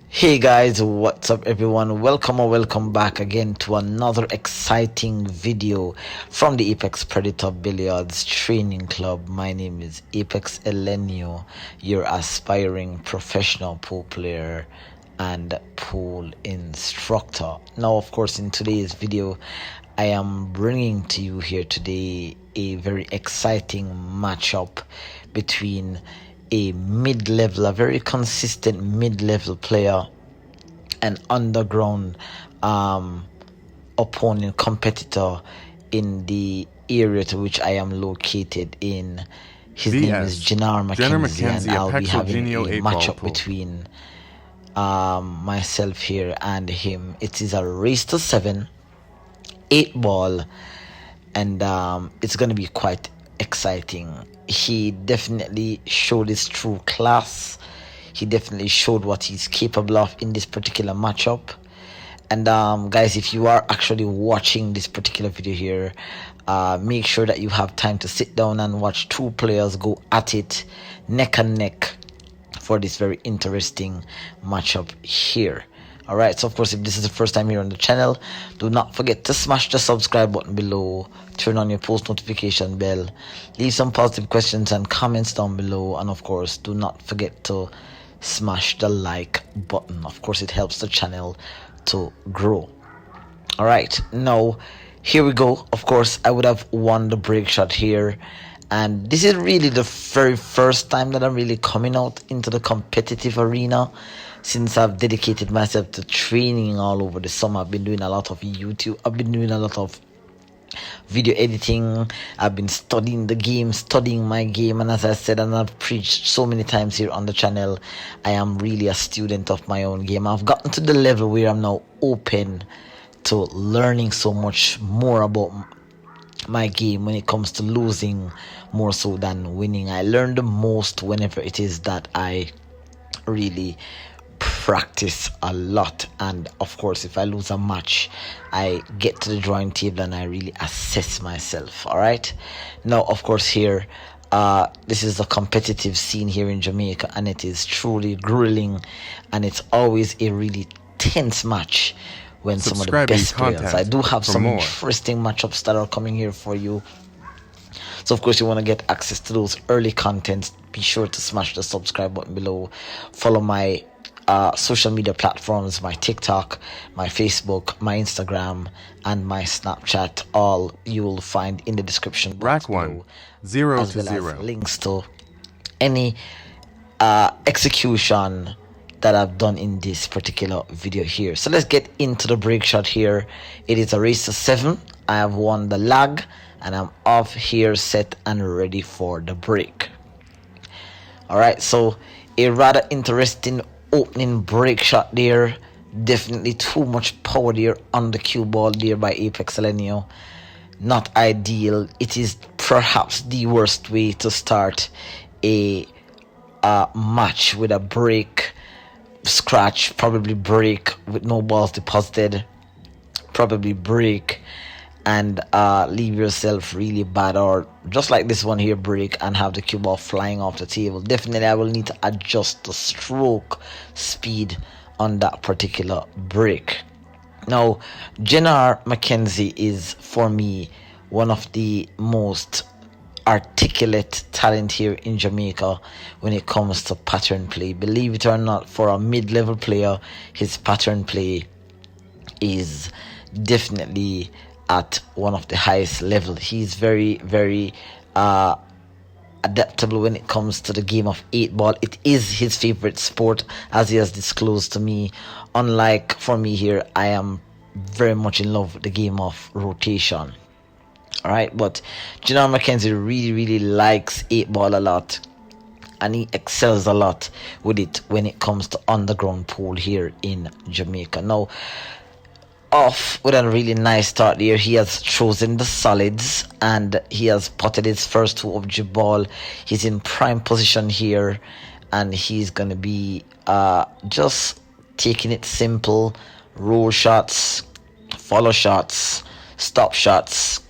Hey guys, what's up everyone? Welcome or welcome back again to another exciting video from the Apex Predator Billiards Training Club. My name is Apex Elgenio, your aspiring professional pool player and pool instructor. Now, of course, in today's video, I am bringing to you here today a very exciting matchup between a very consistent mid-level player, an underground opponent competitor in the area to which I am located in. His name is Jenar Mckenzie, and I'll be having a matchup between myself here and him. It is a race to 7, 8 ball, and it's going to be quite exciting. He definitely showed his true class. He definitely showed what he's capable of in this particular matchup. And guys, if you are actually watching this particular video here, make sure that you have time to sit down and watch two players go at it neck and neck for this very interesting matchup here. Alright, so of course, if this is the first time here on the channel, do not forget to smash the subscribe button below, turn on your post notification bell, leave some positive questions and comments down below, and of course, do not forget to smash the like button. Of course, it helps the channel to grow. Alright, now here we go. Of course, I would have won the break shot here, and this is really the very first time that I'm really coming out into the competitive arena since I've dedicated myself to training all over the summer. I've been doing a lot of YouTube, I've been doing a lot of video editing, I've been studying the game, studying my game, and as I said, and I've preached so many times here on the channel, I am really a student of my own game. I've gotten to the level where I'm now open to learning so much more about my game when it comes to losing more so than winning. I learn the most whenever it is that I really practice a lot, and of course, if I lose a match, I get to the drawing table and I really assess myself. All right, now of course here this is a competitive scene here in Jamaica, and it is truly grueling, and it's always a really tense match when some of the best players. I do have some interesting matchups that are coming here for you. So of course, you want to get access to those early contents, be sure to smash the subscribe button below. Follow my social media platforms, my TikTok, my Facebook, my Instagram, and my Snapchat. All you will find in the description box below, 0 as well as links to any execution that I've done in this particular video here. So let's get into the break shot here. It is a race to 7. I have won the lag, and I'm off here, set and ready for the break. Alright, so a rather interesting opening break shot there. Definitely too much power there on the cue ball there by Apex Elgenio. Not ideal. It is perhaps the worst way to start a match, with a break, scratch, probably break with no balls deposited, probably break and leave yourself really bad, or just like this one here, break and have the cue ball flying off the table. Definitely I will need to adjust the stroke speed on that particular break. Now, Jenar Mckenzie is, for me, one of the most articulate talent here in Jamaica when it comes to pattern play. Believe it or not, for a mid-level player, his pattern play is definitely at one of the highest level. He's very adaptable when it comes to the game of 8 ball. It is his favorite sport, as he has disclosed to me. Unlike for me here, I am very much in love with the game of rotation. Alright, but Jenar Mckenzie really likes 8 ball a lot, and he excels a lot with it when it comes to underground pool here in Jamaica. Now, off with a really nice start there. He has chosen the solids and he has potted his first 2 of the ball. He's in prime position here, and he's gonna be just taking it simple. Roll shots, follow shots, stop shots,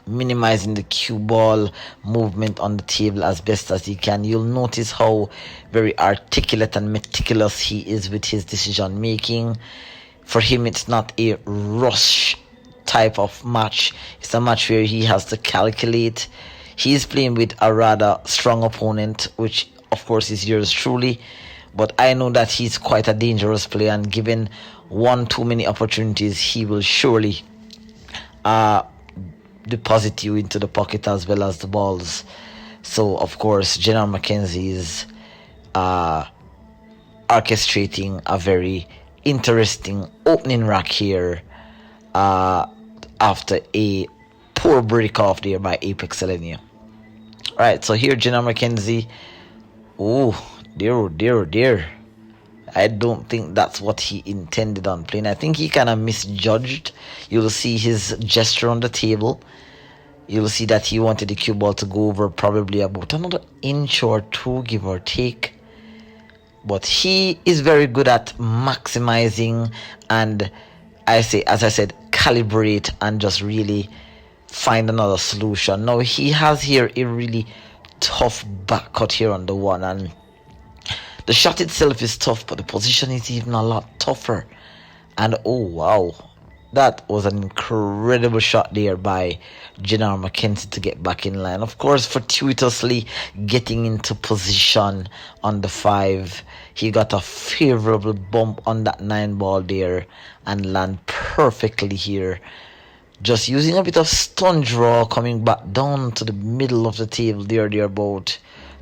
minimizing the cue ball movement on the table as best as he can. You'll notice how very articulate and meticulous he is with his decision making. For him, it's not a rush type of match. It's a match where he has to calculate. He's playing with a rather strong opponent, which of course is yours truly, but I know that he's quite a dangerous player, and given one too many opportunities, he will surely deposit you into the pocket as well as the balls. So of course Jenar Mckenzie is orchestrating a very interesting opening rack here after a poor break off there by Apex Elgenio. Alright, so here Jenar Mckenzie. Oh dear, oh dear, oh dear. I don't think that's what he intended on playing. I think he kind of misjudged. You'll see his gesture on the table. You'll see that he wanted the cue ball to go over probably about another inch or two, give or take. But he is very good at maximizing and, as I said, calibrate and just really find another solution. Now he has here a really tough back cut here on the one, and the shot itself is tough, but the position is even a lot tougher. And oh wow, that was an incredible shot there by Jenar Mckenzie to get back in line. Of course, fortuitously getting into position on the 5. He got a favorable bump on that 9 ball there and land perfectly here. Just using a bit of stun draw, coming back down to the middle of the table there about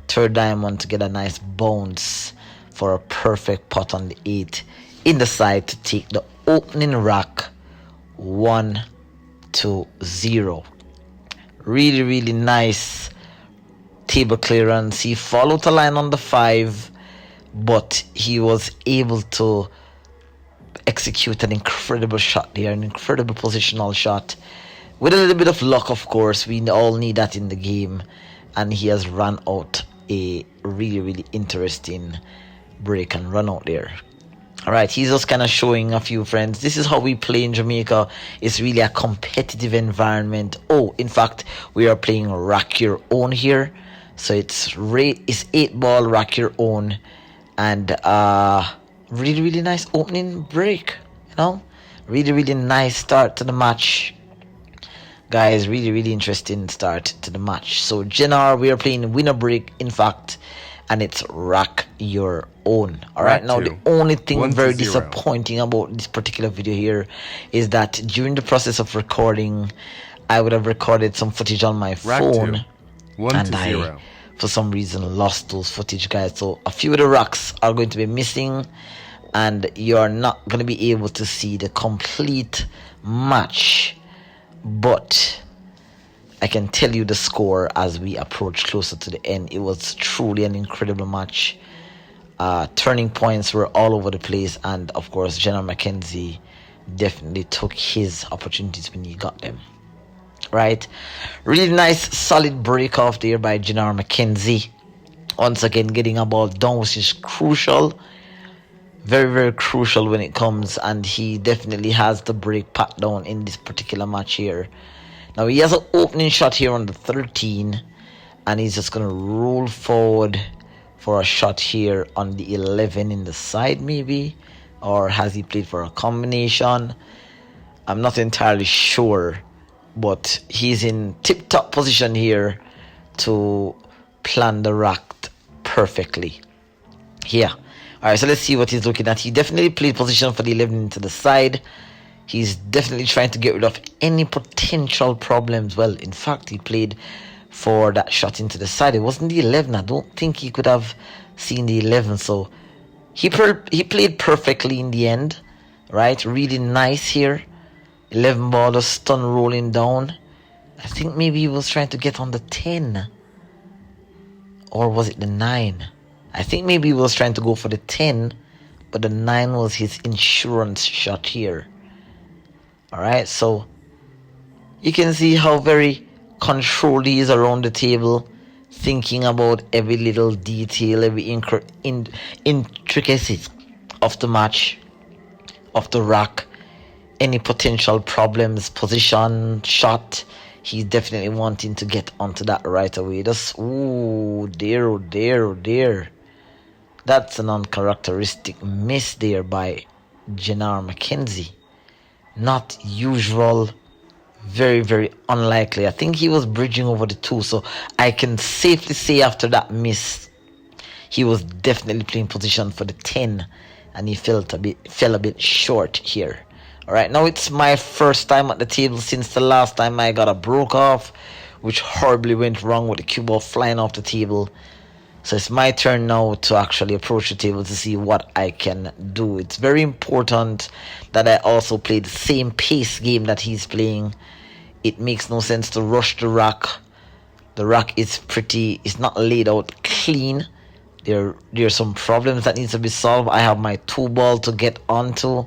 third diamond to get a nice bounce for a perfect pot on the 8 in the side to take the opening rack 1-0. Really nice table clearance. He followed the line on the 5, but he was able to execute an incredible shot there, an incredible positional shot with a little bit of luck. Of course, we all need that in the game, and he has run out a really interesting break and run out there. Alright, he's just kind of showing a few friends, this is how we play in Jamaica. It's really a competitive environment. Oh, in fact, we are playing rack your own here, so it's 8 ball rack your own, and really nice opening break, you know, really nice start to the match, guys. Really interesting start to the match. So Jenar, we are playing winner break, in fact, and it's rack your own. All right, now the only thing very disappointing about this particular video here is that during the process of recording, I would have recorded some footage on my phone, and I for some reason lost those footage, guys. So a few of the racks are going to be missing, and you're not going to be able to see the complete match, but I can tell you the score as we approach closer to the end. It was truly an incredible match. Turning points were all over the place, and of course Jenar Mckenzie definitely took his opportunities when he got them. Right, really nice solid break off there by Jenar Mckenzie. Once again getting a ball down, which is crucial, very crucial when it comes, and he definitely has the break pat down in this particular match here. Now he has an opening shot here on the 13, and he's just gonna roll forward for a shot here on the 11 in the side, maybe, or has he played for a combination? I'm not entirely sure, but he's in tip-top position here to plan the rack perfectly here. Alright, so let's see what he's looking at. He definitely played position for the 11 into the side. He's definitely trying to get rid of any potential problems. Well, in fact, he played for that shot into the side. It wasn't the 11. I don't think he could have seen the 11. So he played perfectly in the end. Right, really nice here. 11 ball, a stun rolling down. I think maybe he was trying to get on the 10. Or was it the 9? I think maybe he was trying to go for the 10, but the 9 was his insurance shot here. Alright, so you can see how very controlled he is around the table, thinking about every little detail, every intricacies of the match, of the rack, any potential problems, position, shot. He's definitely wanting to get onto that right away. Just, ooh, dear, oh dear, oh dear. That's an uncharacteristic miss there by Jenar Mckenzie. Not usual. Very, very unlikely. I think he was bridging over the 2. So I can safely say after that miss, he was definitely playing position for the 10. And he fell a bit short here. Alright, now it's my first time at the table since the last time I got a broke off, which horribly went wrong with the cue ball flying off the table. So it's my turn now to actually approach the table to see what I can do. It's very important that I also play the same pace game that he's playing. It makes no sense to rush the rock. The rock is it's not laid out clean. There's some problems that needs to be solved. I have my 2 ball to get onto.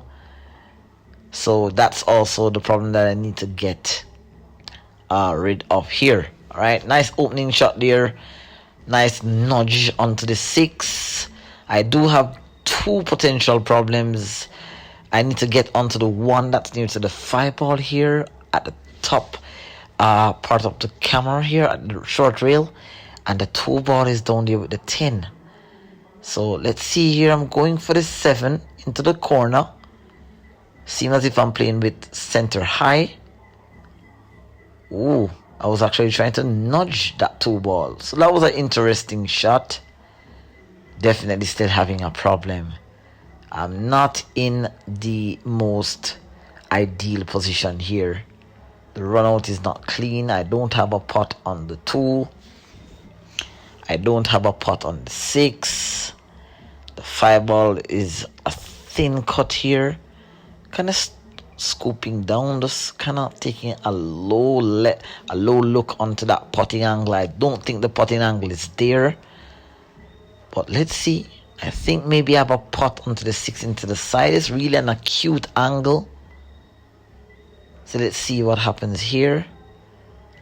So that's also the problem that I need to get rid of here. Alright, nice opening shot there. Nice nudge onto the 6. I do have 2 potential problems. I need to get onto the 1 that's near to the 5 ball here at the top part of the camera here at the short rail. And the 2 ball is down there with the 10. So let's see here. I'm going for the 7 into the corner. Seems as if I'm playing with center high. Ooh, I was actually trying to nudge that 2 ball. So that was an interesting shot. Definitely still having a problem. I'm not in the most ideal position here. The run out is not clean. I don't have a pot on the 2. I don't have a pot on the 6. The 5 ball is a thin cut here. Kind of scooping down, just kind of taking a low look onto that potting angle. I don't think the potting angle is there, but let's see. I think maybe I have a pot onto the 6 into the side. It's really an acute angle. So let's see what happens here.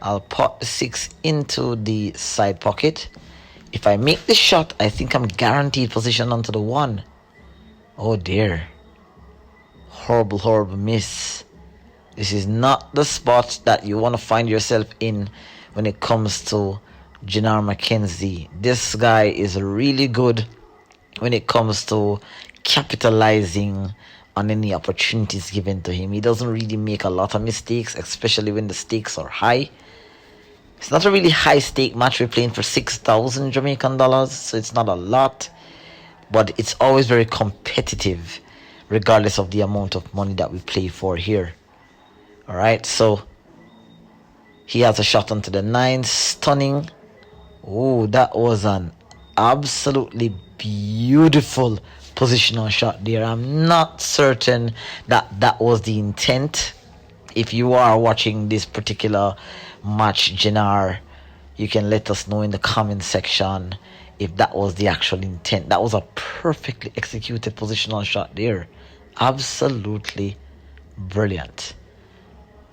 I'll pot the 6 into the side pocket. If I make the shot, I think I'm guaranteed position onto the 1. Oh dear. Horrible miss. This is not the spot that you want to find yourself in when it comes to Jenar Mckenzie. This guy is really good when it comes to capitalizing on any opportunities given to him. He doesn't really make a lot of mistakes, especially when the stakes are high. It's not a really high stake match. We're playing for 6,000 Jamaican dollars, so it's not a lot, but it's always very competitive regardless of the amount of money that we play for here. Alright, so he has a shot onto the 9, stunning. Oh, that was an absolutely beautiful positional shot there. I'm not certain that that was the intent. If you are watching this particular match, Jenar, you can let us know in the comment section if that was the actual intent. That was a perfectly executed positional shot there. Absolutely brilliant.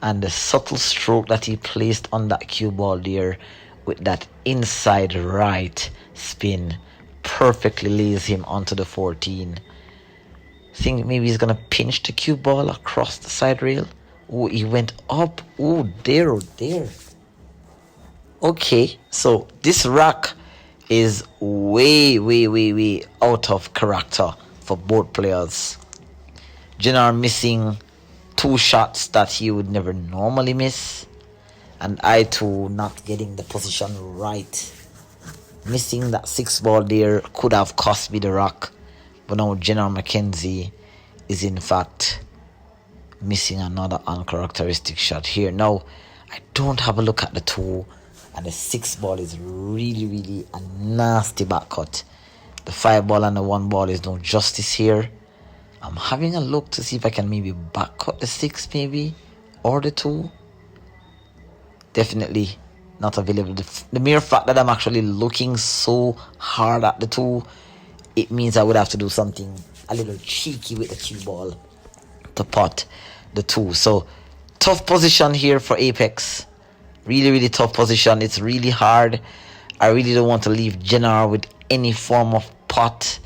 And the subtle stroke that he placed on that cue ball there with that inside right spin perfectly lays him onto the 14. Think maybe he's gonna pinch the cue ball across the side rail. Oh, he went up. Oh dear, oh dear. Okay, so this rack is way out of character for both players. Jenar missing 2 shots that he would never normally miss, and I too not getting the position right. Missing that 6 ball there could have cost me the rock, but now Jenar Mckenzie is in fact missing another uncharacteristic shot here. Now I don't have a look at the 2, and the 6 ball is really a nasty back cut. The 5 ball and the 1 ball is no justice here. I'm having a look to see if I can maybe back cut the 6 maybe, or the 2. Definitely not available. The mere fact that I'm actually looking so hard at the 2, it means I would have to do something a little cheeky with the cue ball to pot the 2. So tough position here for Apex. Really tough position. It's really hard. I really don't want to leave Jenar with any form of pot.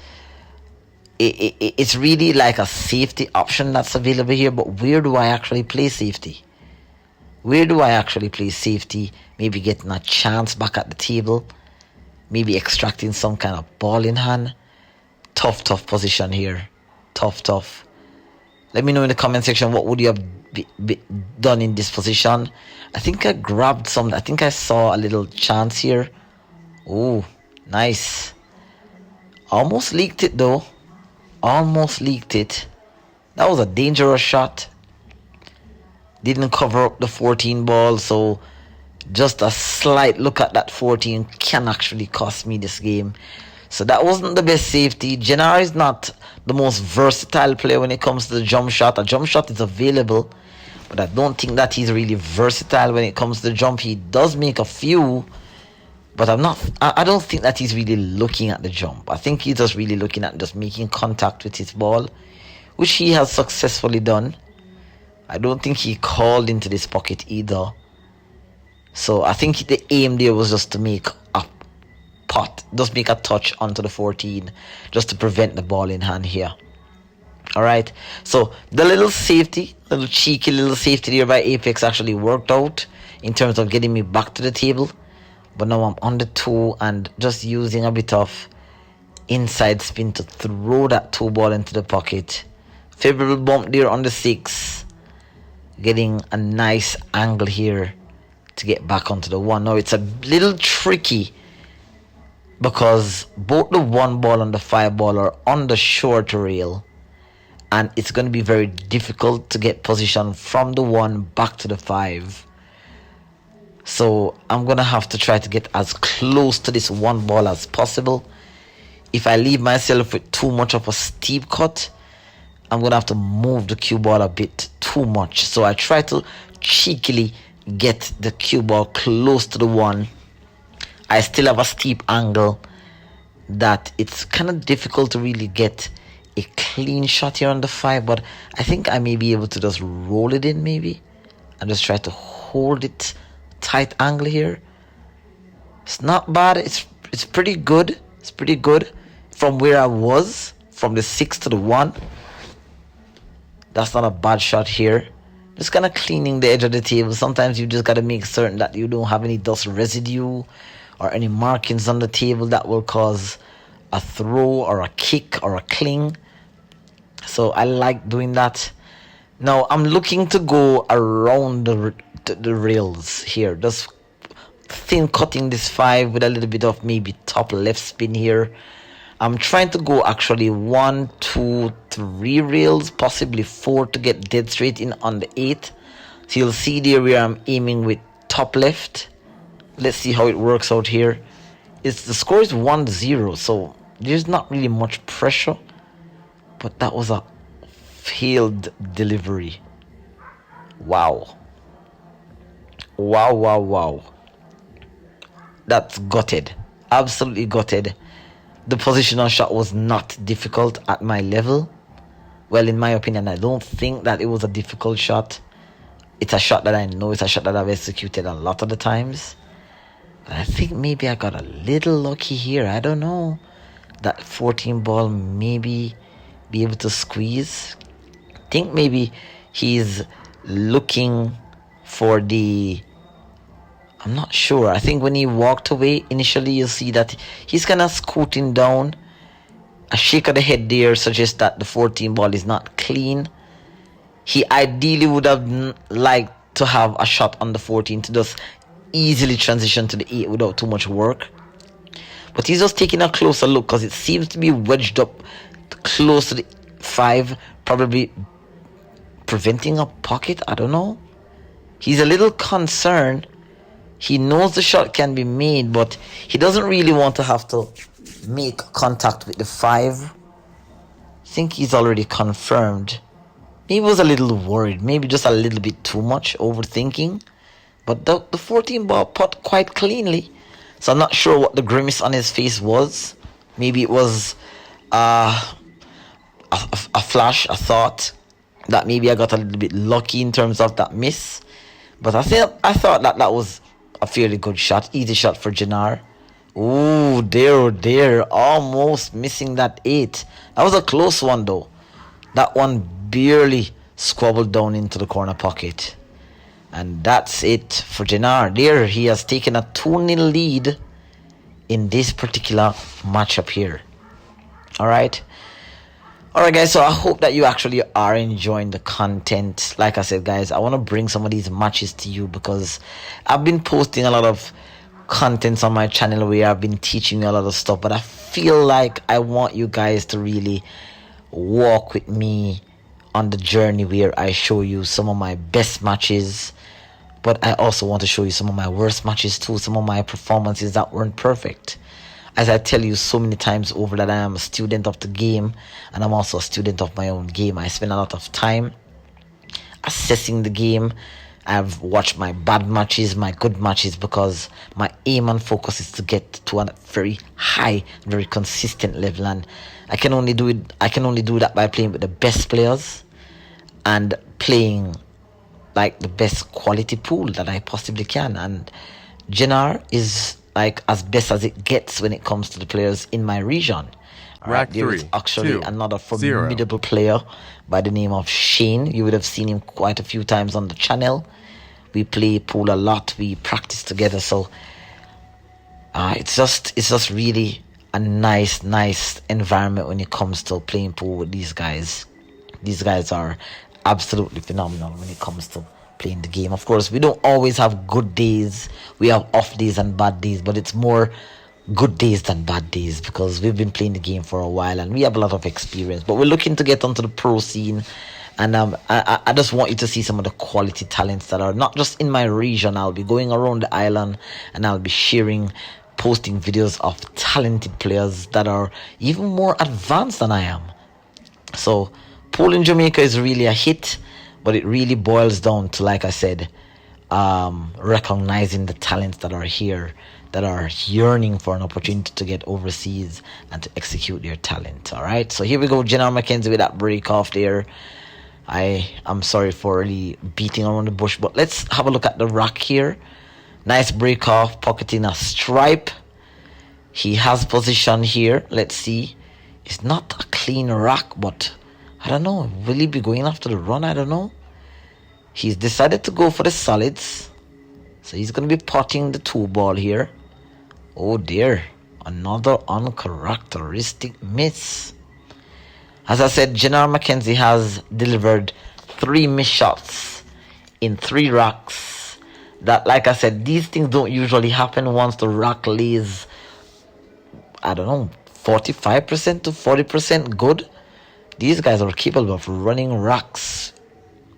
It's really like a safety option that's available here, but where do I actually play safety? Where do I actually play safety? Maybe getting a chance back at the table. Maybe extracting some kind of ball in hand. Tough position here. Tough. Let me know in the comment section, what would you have done in this position? I think I grabbed some. I think I saw a little chance here. Oh, nice. Almost leaked it though. Almost leaked it. That was a dangerous shot. Didn't cover up the 14 ball, so just a slight look at that 14 can actually cost me this game. So that wasn't the best safety. Jenar is not the most versatile player when it comes to the jump shot. A jump shot is available, but I don't think that he's really versatile when it comes to the jump. He does make a few, but I don't think that he's really looking at the jump. I think he's just really looking at just making contact with his ball, which he has successfully done. I don't think he called into this pocket either. So I think the aim there was just to make a pot, just make a touch onto the 14, just to prevent the ball in hand here. Alright, so the little safety, little cheeky little safety there by Apex actually worked out in terms of getting me back to the table. But now I'm on the 2 and just using a bit of inside spin to throw that 2 ball into the pocket. Favorable bump there on the 6. Getting a nice angle here to get back onto the 1. Now it's a little tricky because both the 1 ball and the 5 ball are on the short rail, and it's going to be very difficult to get position from the 1 back to the 5. So I'm going to have to try to get as close to this 1 ball as possible. If I leave myself with too much of a steep cut, I'm going to have to move the cue ball a bit too much. So I try to cheekily get the cue ball close to the 1. I still have a steep angle that it's kind of difficult to really get a clean shot here on the 5, but I think I may be able to just roll it in maybe and just try to hold it tight angle here. It's not bad. It's pretty good. It's pretty good from where I was, from the 6 to the 1. That's not a bad shot here. Just kind of cleaning the edge of the table. Sometimes you just got to make certain that you don't have any dust residue or any markings on the table that will cause a throw or a kick or a cling. So I like doing that. Now I'm looking to go around the rails here, just thin cutting this 5 with a little bit of maybe top left spin here. I'm trying to go actually 1, 2, 3 rails, possibly 4 to get dead straight in on the 8. So you'll see there where I'm aiming with top left. Let's see how it works out here. The score is 1-0, so there's not really much pressure, but that was a failed delivery. Wow. That's gutted. Absolutely gutted. The positional shot was not difficult at my level. Well, in my opinion, I don't think that it was a difficult shot. It's a shot that I know. It's a shot that I've executed a lot of the times. But I think maybe I got a little lucky here. I don't know. That 14 ball maybe be able to squeeze. I think maybe he's looking for the... I'm not sure. I think when he walked away, initially you'll see that he's kind of scooting down. A shake of the head there suggests that the 14 ball is not clean. He ideally would have liked to have a shot on the 14 to just easily transition to the 8 without too much work. But he's just taking a closer look because it seems to be wedged up close to the 5, probably preventing a pocket. I don't know. He's a little concerned. He knows the shot can be made, but he doesn't really want to have to make contact with the 5. I think he's already confirmed. Maybe was a little worried, maybe just a little bit too much overthinking. But the 14 ball put quite cleanly. So I'm not sure what the grimace on his face was. Maybe it was a flash, a thought that maybe I got a little bit lucky in terms of that miss. But I thought that was a fairly good shot, easy shot for Jenar. Ooh, there, almost missing that 8. That was a close one though. That one barely squabbled down into the corner pocket. And that's it for Jenar. There, he has taken a 2-0 lead in this particular matchup here. Alright, guys, so I hope that you actually are enjoying the content. Like I said, guys, I want to bring some of these matches to you because I've been posting a lot of contents on my channel where I've been teaching you a lot of stuff, but I feel like I want you guys to really walk with me on the journey where I show you some of my best matches, but I also want to show you some of my worst matches too, some of my performances that weren't perfect. As I tell you so many times over that I am a student of the game, and I'm also a student of my own game. I spend a lot of time assessing the game. I've watched my bad matches, my good matches, because my aim and focus is to get to a very high, very consistent level, and I can only do that by playing with the best players and playing like the best quality pool that I possibly can. And Jenar is like as best as it gets when it comes to the players in my region. Alright, there is actually another formidable player by the name of Shane. You would have seen him quite a few times on the channel. We play pool a lot, we practice together, so it's just really a nice environment when it comes to playing pool with these guys. These guys are absolutely phenomenal when it comes to playing the game. Of course, we don't always have good days. We have off days and bad days, but it's more good days than bad days because we've been playing the game for a while and we have a lot of experience. But we're looking to get onto the pro scene, and I just want you to see some of the quality talents that are not just in my region. I'll be going around the island and I'll be posting videos of talented players that are even more advanced than I am. So pool in Jamaica is really a hit, but it really boils down to, like I said, recognizing the talents that are here, that are yearning for an opportunity to get overseas and to execute their talent. All right, so here we go. Jenar Mckenzie with that break off there. I'm sorry for really beating around the bush, but let's have a look at the rock here. Nice break off, pocketing a stripe. He has position here. Let's see. It's not a clean rock, but I don't know. Will he be going after the run? I don't know. He's decided to go for the solids. So he's going to be potting the 2-ball here. Oh dear. Another uncharacteristic miss. As I said, Jenar Mckenzie has delivered 3 missed shots in 3 rocks. That, like I said, these things don't usually happen once the rock lays, I don't know, 45% to 40% good. These guys are capable of running rocks,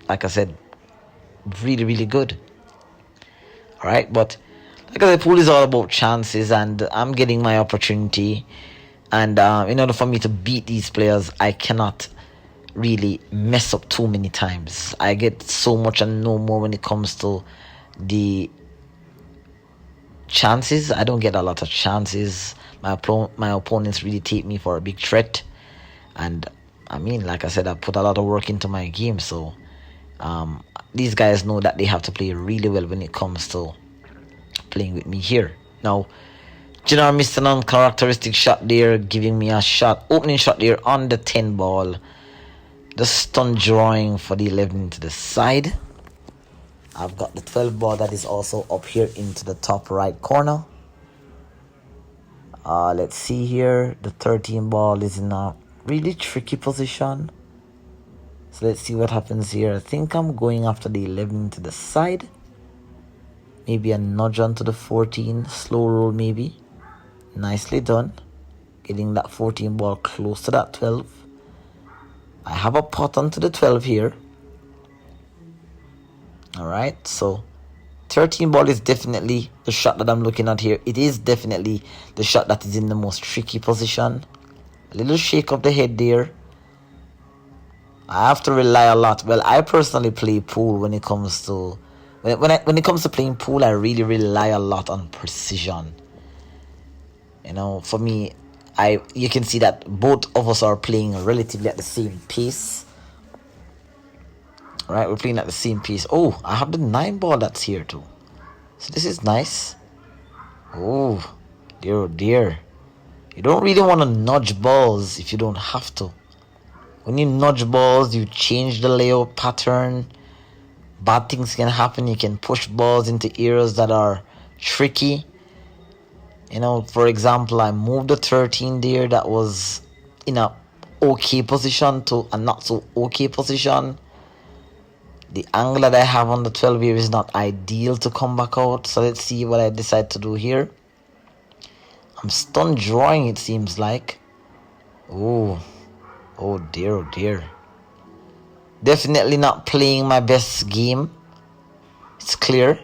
like I said, really good. Alright, but like I said, pool is all about chances, and I'm getting my opportunity. And in order for me to beat these players, I cannot really mess up too many times. I get so much and no more when it comes to the chances. I don't get a lot of chances. My opponents really take me for a big threat. And I mean, like I said, I put a lot of work into my game. So these guys know that they have to play really well when it comes to playing with me here. Now, Jenar missed an uncharacteristic shot there, giving me a opening shot there on the 10-ball. The stun drawing for the 11 to the side. I've got the 12-ball that is also up here into the top right corner. Let's see here. The 13-ball is in a really tricky position. So let's see what happens here. I think I'm going after the 11 to the side. Maybe a nudge onto the 14. Slow roll maybe. Nicely done. Getting that 14 ball close to that 12. I have a pot onto the 12 here. Alright, so 13 ball is definitely the shot that I'm looking at here. It is definitely the shot that is in the most tricky position. A little shake of the head there. I have to rely a lot. Well, I personally play pool when it comes to when it comes to playing pool, I really rely a lot on precision. You know, for me, you can see that both of us are playing relatively at the same pace. Right, we're playing at the same pace. Oh, I have the 9 ball that's here too. So this is nice. Oh, dear, oh dear. You don't really want to nudge balls if you don't have to. When you nudge balls, you change the layout pattern. bad things can happen. You can push balls into areas that are tricky. You know, for example, I moved the 13 there that was in a okay position to a not so okay position. The angle that I have on the 12 here is not ideal to come back out. So let's see what I decide to do here. I'm stun drawing, it seems like. Oh dear, oh dear. Definitely not playing my best game. It's clear.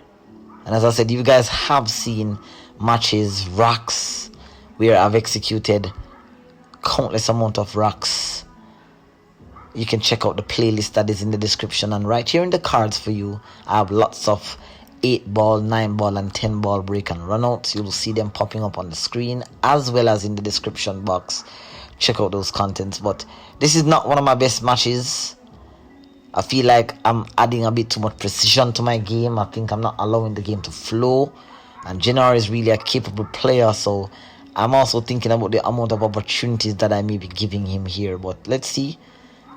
And as I said, you guys have seen matches, racks, where I've executed countless amount of racks. You can check out the playlist that is in the description, and right here in the cards for you I have lots of 8 ball, 9 ball and 10 ball break and runouts. You'll see them popping up on the screen as well as in the description box. Check out those contents. But this is not one of my best matches. I feel like I'm adding a bit too much precision to my game. I think I'm not allowing the game to flow, and Jenar is really a capable player, so I'm also thinking about the amount of opportunities that I may be giving him here. But let's see.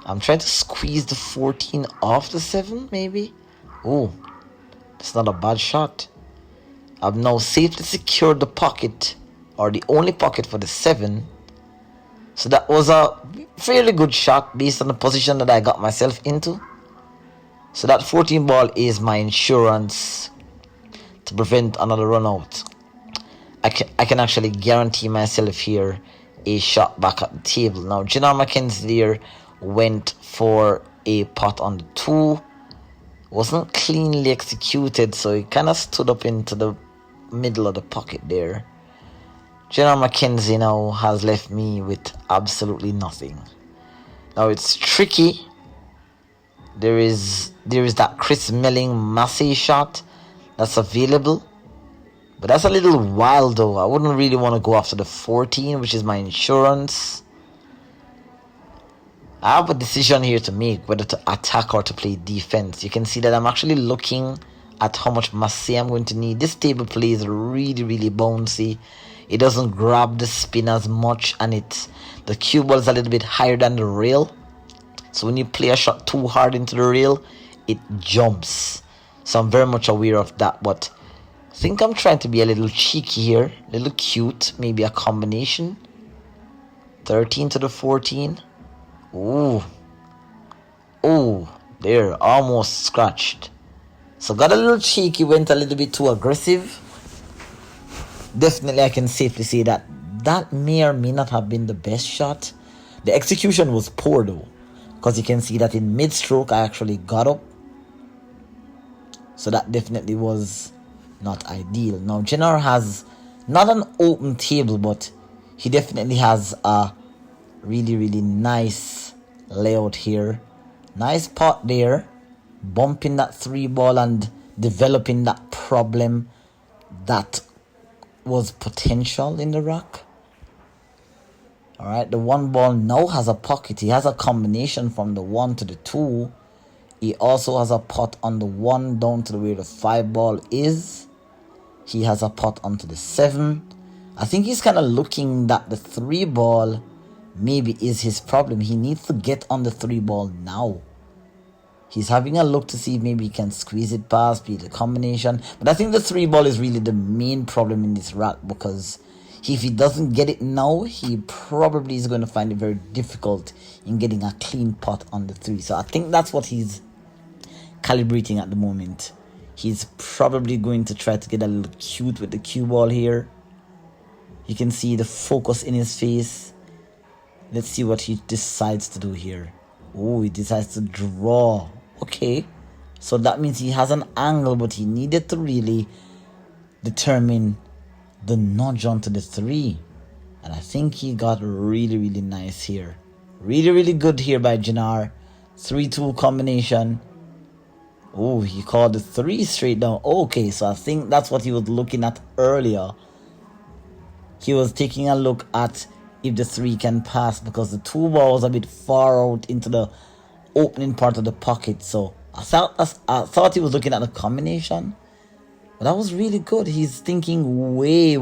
I'm trying to squeeze the 14 off the 7, maybe. Oh, that's not a bad shot. I've now safely secured the pocket, or the only pocket for the 7. So that was a fairly good shot based on the position that I got myself into. So that 14 ball is my insurance to prevent another run out. I can actually guarantee myself here a shot back at the table. Now Jenar Mckenzie there went for a pot on the 2. Wasn't cleanly executed, so he kind of stood up into the middle of the pocket there. Jenar Mckenzie now has left me with absolutely nothing. Now it's tricky. There is that Chris Melling Massey shot that's available, but that's a little wild though. I wouldn't really want to go after the 14, which is my insurance. I have a decision here to make, whether to attack or to play defense. You can see that I'm actually looking at how much Massey I'm going to need. This table play is really bouncy. It doesn't grab the spin as much, and the cue ball is a little bit higher than the rail. So when you play a shot too hard into the rail, it jumps. So I'm very much aware of that, but I think I'm trying to be a little cheeky here, a little cute, maybe a combination. 13 to the 14. Ooh, there, almost scratched. So got a little cheeky, went a little bit too aggressive. Definitely I can safely say that may or may not have been the best shot. The execution was poor though, because you can see that in mid-stroke I actually got up. So that definitely was not ideal. Now Jenar has not an open table, but he definitely has a really nice layout here. Nice pot there, bumping that 3 ball and developing that problem that was potential in the rack. Alright, the 1 ball now has a pocket. He has a combination from the 1 to the 2. He also has a pot on the 1 down to where the 5 ball is. He has a pot onto the 7. I think he's kind of looking that the 3 ball maybe is his problem. He needs to get on the 3 ball now. He's having a look to see if maybe he can squeeze it past, be the combination. But I think the 3 ball is really the main problem in this rack, because if he doesn't get it now, he probably is going to find it very difficult in getting a clean pot on the 3. So I think that's what he's calibrating at the moment. He's probably going to try to get a little cute with the cue ball here. You can see the focus in his face. Let's see what he decides to do here. Oh, he decides to draw. Okay, so that means he has an angle, but he needed to really determine the nudge onto the 3. And I think he got really nice here. Really good here by Jenar. 3-2 combination. Oh, he called the 3 straight down. Okay, so I think that's what he was looking at earlier. He was taking a look at if the 3 can pass, because the 2 ball was a bit far out into the opening part of the pocket. So I thought he was looking at the combination, but that was really good. He's thinking way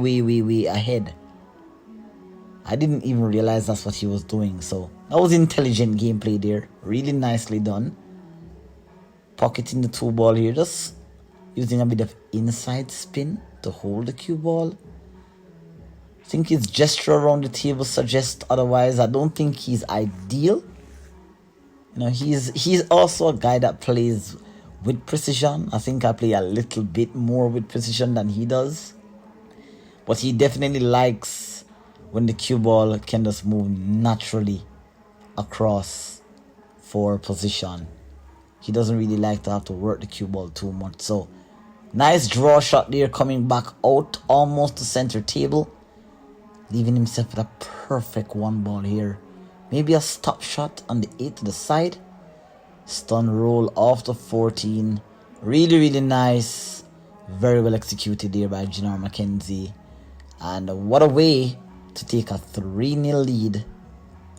ahead. I didn't even realize that's what he was doing. So that was intelligent gameplay there. Really nicely done. pocketing the 2 ball here, just using a bit of inside spin to hold the cue ball. I think his gesture around the table suggests otherwise. I don't think he's ideal. You know, he's also a guy that plays with precision. I think I play a little bit more with precision than he does. But he definitely likes when the cue ball can just move naturally across for position. He doesn't really like to have to work the cue ball too much. So, nice draw shot there, coming back out almost to center table. Leaving himself with a perfect 1 ball here. Maybe a stop shot on the 8 to the side. Stun roll off the 14. Really, really nice. Very well executed there by Jenar Mckenzie. And what a way to take a 3-0 lead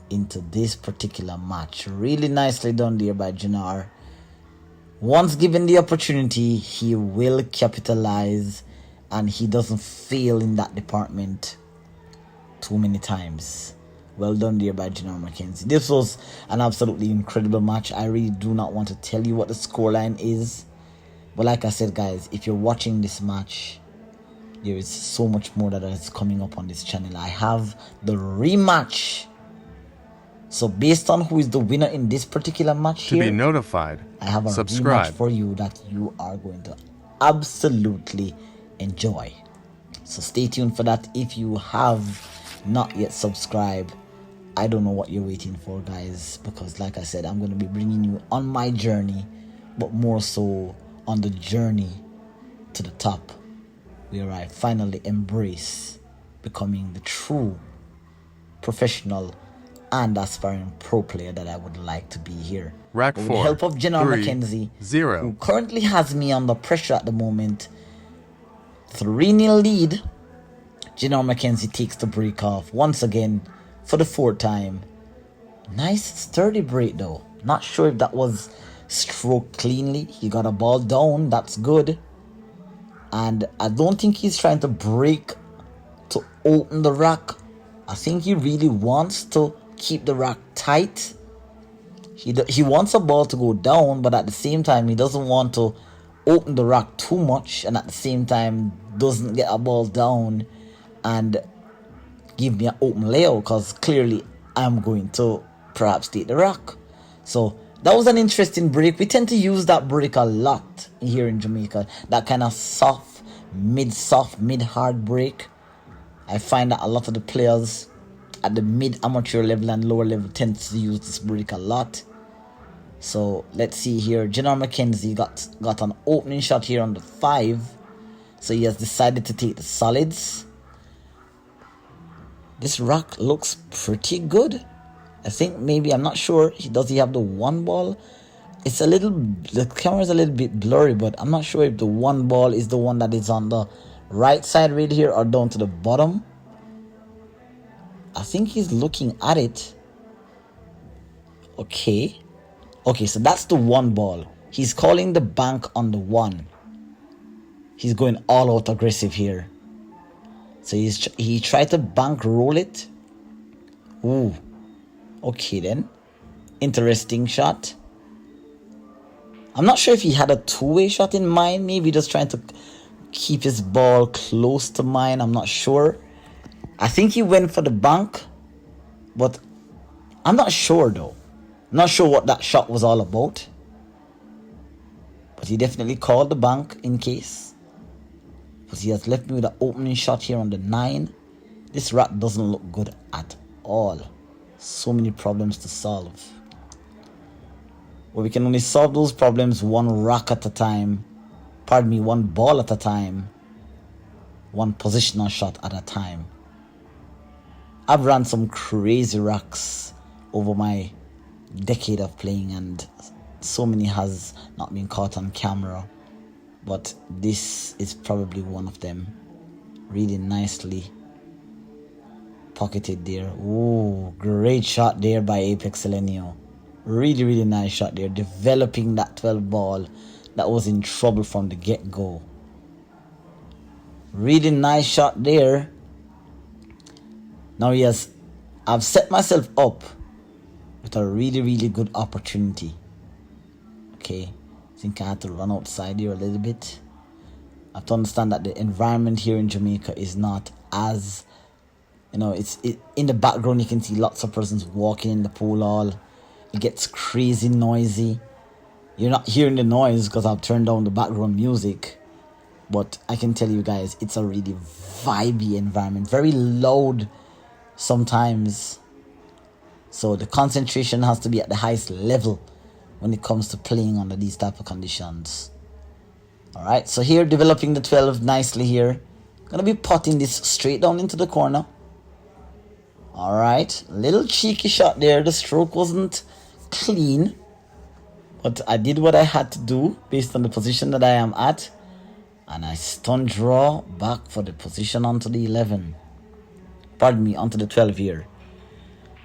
into this particular match. Really nicely done there by Jenar. Once given the opportunity, he will capitalize, and he doesn't fail in that department too many times. Well done there by Jenar Mckenzie. This was an absolutely incredible match. I really do not want to tell you what the scoreline is, but like I said, guys, if you're watching this match, there is so much more that is coming up on this channel. I have the rematch. So based on who is the winner in this particular match here, to be notified, I have a subscribe rematch for you that you are going to absolutely enjoy. So stay tuned for that. If you have not yet subscribed, I don't know what you're waiting for, guys, because like I said, I'm going to be bringing you on my journey, but more so on the journey to the top, where I finally embrace becoming the true professional and aspiring pro player that I would like to be here. Rack With 4, the help of Jenar 3, Mckenzie, 0. who currently has me under pressure at the moment. 3-0 lead. Jenar Mckenzie takes the break off once again for the 4th time. Nice sturdy break though. Not sure if that was stroked cleanly. He got a ball down. That's good. And I don't think he's trying to break to open the rack. I think he really wants to keep the rack tight. He wants a ball to go down, but at the same time he doesn't want to open the rack too much, and at the same time doesn't get a ball down and give me an open layout, because clearly I'm going to perhaps take the rack. So that was an interesting break. We tend to use that break a lot here in Jamaica. That kind of soft, mid-hard break. I find that a lot of the players at the mid-amateur level and lower level tend to use this break a lot. So let's see here. Jenar Mckenzie got an opening shot here on the 5. So he has decided to take the solids. This rack looks pretty good. I think maybe, I'm not sure. Does he have the 1 ball? It's a little, the camera is a little bit blurry, but I'm not sure if the 1 ball is the one that is on the right side right here or down to the bottom. I think he's looking at it. Okay, so that's the 1 ball. He's calling the bank on the 1. He's going all out aggressive here. So he tried to bank roll it. Ooh, okay then. Interesting shot. I'm not sure if he had a 2-way shot in mind. Maybe just trying to keep his ball close to mine. I'm not sure. I think he went for the bank, but I'm not sure though. Not sure what that shot was all about. But he definitely called the bank in case. Because he has left me with an opening shot here on the 9. This rack doesn't look good at all. So many problems to solve. But we can only solve those problems 1 rack at a time. Pardon me, 1 ball at a time. 1 positional shot at a time. I've run some crazy racks over my decade of playing, and so many has not been caught on camera, but this is probably one of them. Really nicely pocketed there. Ooh, great shot there by Elgenio. Really, really nice shot there, developing that 12 ball that was in trouble from the get-go. Really nice shot there. Now I've set myself up with a really, really good opportunity. Okay, think I had to run outside here a little bit. I have to understand that the environment here in Jamaica is not as, it's in the background you can see lots of persons walking in the pool hall. It gets crazy noisy. You're not hearing the noise because I've turned down the background music. But I can tell you guys, it's a really vibey environment. Very loud sometimes. So the concentration has to be at the highest level when it comes to playing under these type of conditions. Alright, so here developing the 12 nicely here. Gonna be potting this straight down into the corner. Alright, little cheeky shot there. The stroke wasn't clean. But I did what I had to do based on the position that I am at. And I stun draw back for the position onto the 11. Pardon me, onto the 12 here.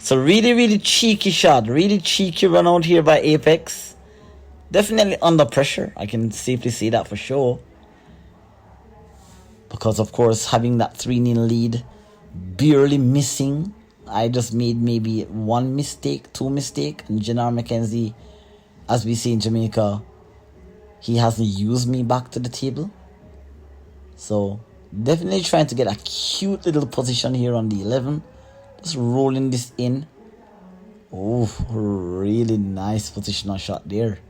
So really, really cheeky shot. Really cheeky run out here by Apex. Definitely under pressure. I can safely say that for sure. Because of course having that 3-0 lead. Barely missing. I just made maybe one mistake, two mistakes. And Jenar Mckenzie, as we say in Jamaica, he hasn't used me back to the table. So definitely trying to get a cute little position here on the 11. Just rolling this in. Oh, really nice positional shot there.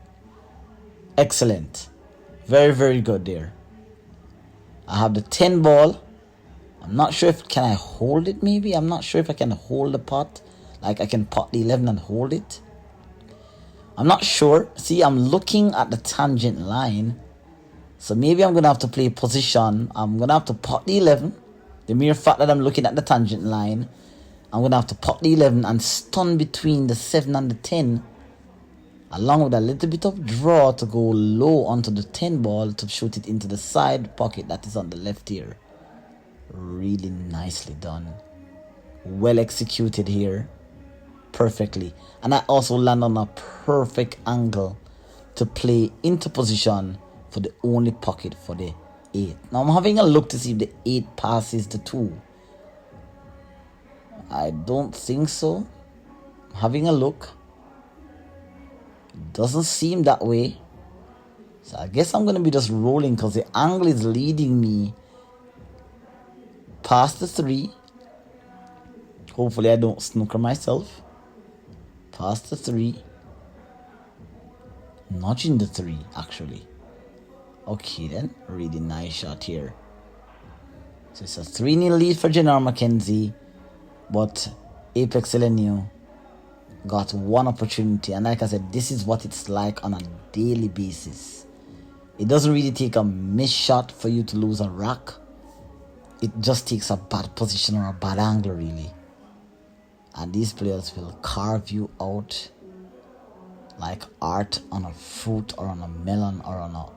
Excellent. Very, very good there. I have the 10 ball. I'm not sure if can I hold it maybe. I'm not sure if I can hold the pot. Like I can pot the 11 and hold it. I'm not sure. See, I'm looking at the tangent line. So maybe I'm going to have to play position. I'm going to have to pot the 11. The mere fact that I'm looking at the tangent line. I'm going to have to pot the 11 and stun between the 7 and the 10. Along with a little bit of draw to go low onto the 10 ball to shoot it into the side pocket that is on the left here. Really nicely done. Well executed here. Perfectly. And I also land on a perfect angle to play into position for the only pocket for the 8. Now I'm having a look to see if the 8 passes the 2. I don't think so. I'm having a look. It doesn't seem that way. So I guess I'm going to be just rolling because the angle is leading me past the 3. Hopefully I don't snooker myself. Past the 3. Nudging the 3 actually. Okay then, really nice shot here. So it's a 3-0 lead for Jenar Mckenzie. But Apex Elgenio got one opportunity. And like I said, this is what it's like on a daily basis. It doesn't really take a miss shot for you to lose a rack. It just takes a bad position or a bad angle really. And these players will carve you out like art on a fruit or on a melon or on a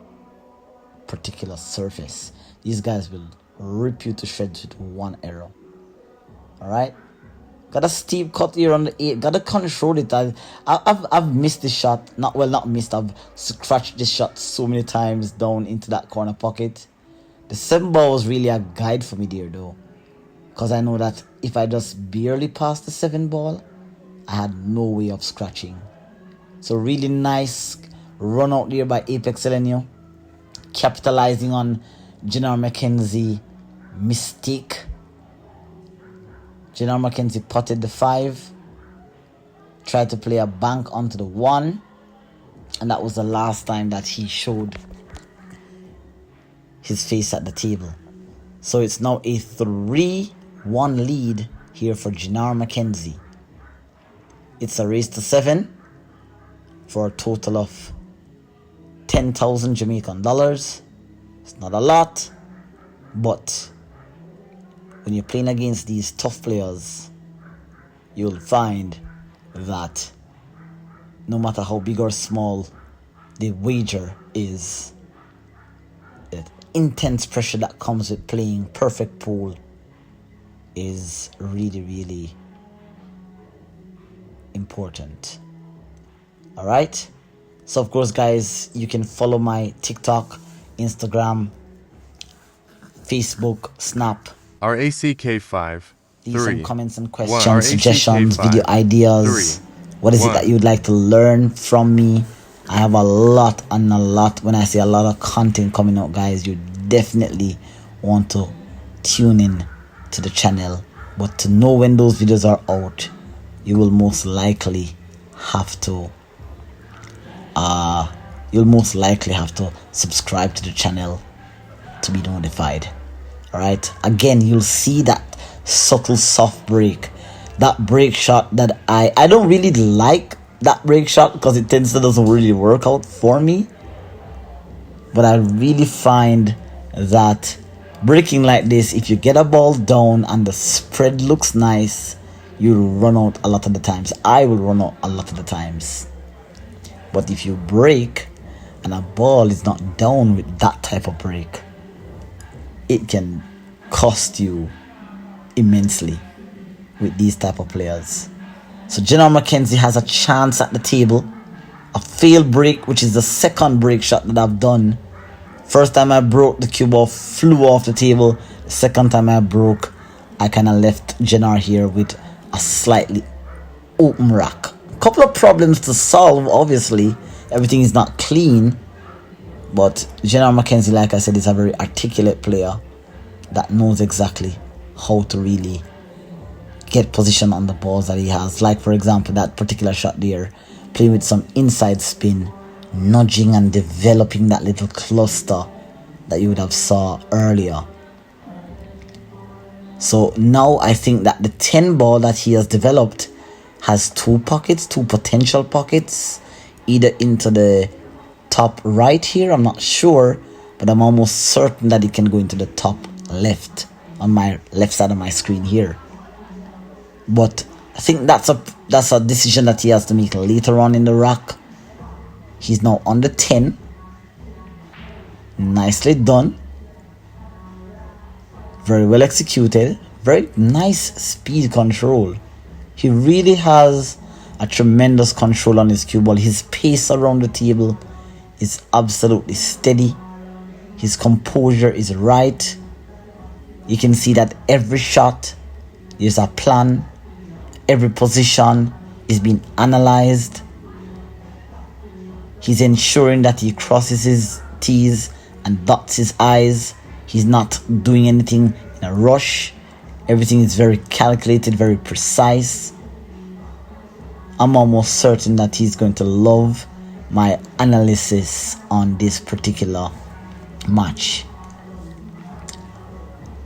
particular surface. These guys will rip you to shreds with one arrow. Alright? Got a steep cut here on the 8. Gotta control it. I've missed this shot. Not missed. I've scratched this shot so many times down into that corner pocket. The 7 ball was really a guide for me there though. Because I know that if I just barely passed the 7 ball, I had no way of scratching. So really nice run out there by Apex Elgenio. Capitalizing on Jenar Mckenzie mistake. Jenar Mckenzie potted the 5. Tried to play a bank onto the 1. And that was the last time that he showed his face at the table. So it's now a 3-1 lead here for Jenar Mckenzie. It's a race to 7 for a total of 10,000 Jamaican dollars. It's not a lot, but when you're playing against these tough players, you'll find that no matter how big or small the wager is, the intense pressure that comes with playing perfect pool is really, really important. Alright? So of course guys, you can follow my TikTok, Instagram, Facebook, Snap. RACK5. Leave some comments and questions, suggestions, video ideas. What is it that you would like to learn from me? I have a lot and a lot. When I say a lot of content coming out, guys, you definitely want to tune in to the channel. But to know when those videos are out, you will most likely have to subscribe to the channel to be notified. All right, again, you'll see that subtle soft break, that break shot that I don't really like that break shot because it tends to doesn't really work out for me. But I really find that breaking like this, if you get a ball down and the spread looks nice, you'll run out a lot of the times. I will run out a lot of the times. But if you break and a ball is not down with that type of break, it can cost you immensely with these type of players. So Jenar Mckenzie has a chance at the table. A failed break, which is the second break shot that I've done. First time I broke, the cue ball flew off the table. The second time I broke, I kind of left Jenar here with a slightly open rack. Couple of problems to solve, obviously. Everything is not clean. But Jenar Mckenzie, like I said, is a very articulate player that knows exactly how to really get position on the balls that he has. Like, for example, that particular shot there, playing with some inside spin, nudging and developing that little cluster that you would have saw earlier. So now I think that the 10 ball that he has developed has two potential pockets, either into the top right here, I'm not sure, but I'm almost certain that it can go into the top left on my left side of my screen here. But I think that's a decision that he has to make later on in the rack. He's now on the 10. Nicely done. Very well executed. Very nice speed control. He really has a tremendous control on his cue ball. His pace around the table is absolutely steady. His composure is right. You can see that every shot there's a plan. Every position is being analyzed. He's ensuring that he crosses his T's and dots his I's. He's not doing anything in a rush. Everything is very calculated, very precise. I'm almost certain that he's going to love my analysis on this particular match.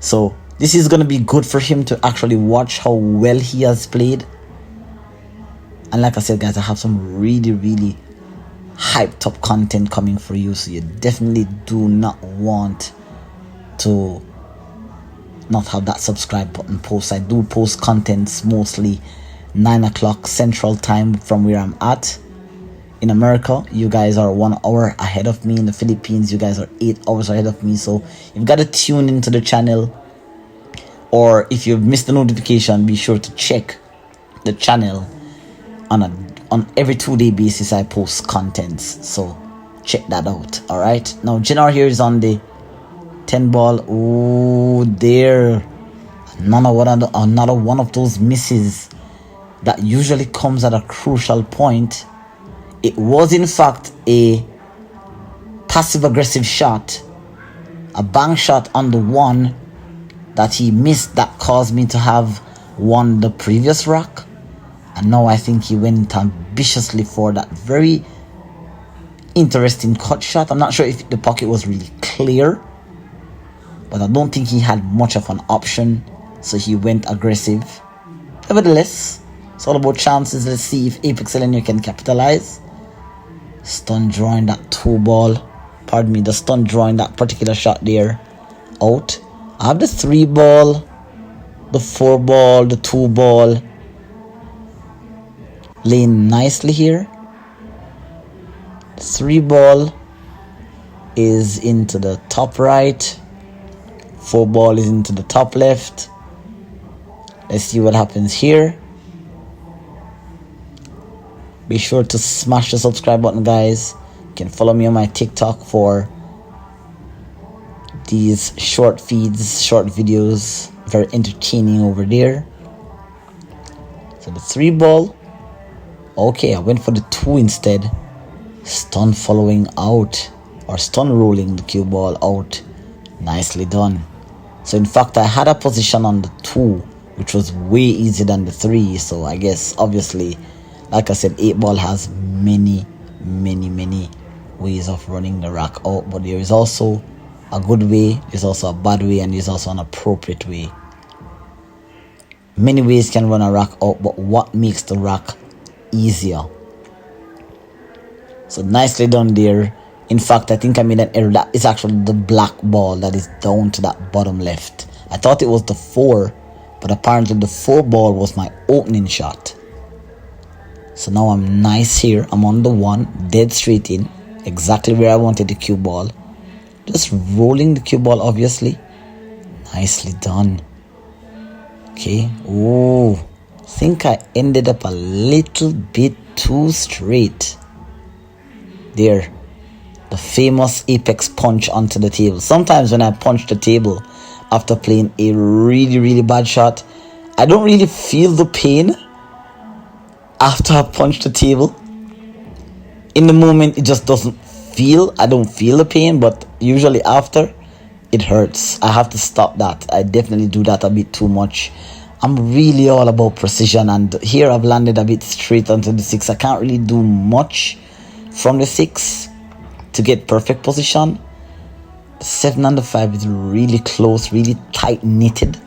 So this is going to be good for him to actually watch how well he has played. And like I said, guys, I have some really hyped up content coming for you, so you definitely do not want to not have that subscribe button post. I do post contents mostly 9 o'clock Central Time from where I'm at. In America, you guys are 1 hour ahead of me. In the Philippines, you guys are 8 hours ahead of me. So you've got to tune into the channel. Or if you've missed the notification, be sure to check the channel. On every 2-day basis, I post contents. So check that out. Alright. Now Jenar here is on the 10 ball. Oh, there. Another one of those misses that usually comes at a crucial point. It was in fact a passive-aggressive shot, a bank shot on the one that he missed that caused me to have won the previous rack. And now I think he went ambitiously for that very interesting cut shot. I'm not sure if the pocket was really clear, but I don't think he had much of an option, so he went aggressive. Nevertheless, it's all about chances. Let's see if Apex Elgenio can capitalize. Stun drawing that 2 ball. Pardon me, the stun drawing that particular shot there out. I have the 3 ball, the 4 ball, the 2 ball laying nicely here. 3 ball is into the top right. 4 ball is into the top left. Let's see what happens here. Be sure to smash the subscribe button, guys. You can follow me on my TikTok for these short feeds, short videos. Very entertaining over there. So the 3 ball. Okay, I went for the 2 instead. Stun following out, or stun rolling the cue ball out. Nicely done. So in fact I had a position on the 2, which was way easier than the 3. So I guess obviously, like I said, 8 ball has many ways of running the rack out, but there is also a good way, there's also a bad way, and there's also an appropriate way. Many ways can run a rack out, but what makes the rack easier? So nicely done there. In fact, I think I made an error. That is actually the black ball that is down to that bottom left. I thought it was the 4, but apparently the 4 ball was my opening shot. So now I'm nice here. I'm on the 1, dead straight in, exactly where I wanted the cue ball. Just rolling the cue ball, obviously. Nicely done. Okay. Oh, I think I ended up a little bit too straight. There. The famous apex punch onto the table. Sometimes when I punch the table after playing a really bad shot, I don't really feel the pain after I punch the table. In the moment, it just doesn't feel, I don't feel the pain, but usually after, it hurts. I have to stop that. I definitely do that a bit too much. I'm really all about precision, and here I've landed a bit straight onto the 6. I can't really do much from the 6 to get perfect position. The 7 and the 5 is really close, really tight knitted.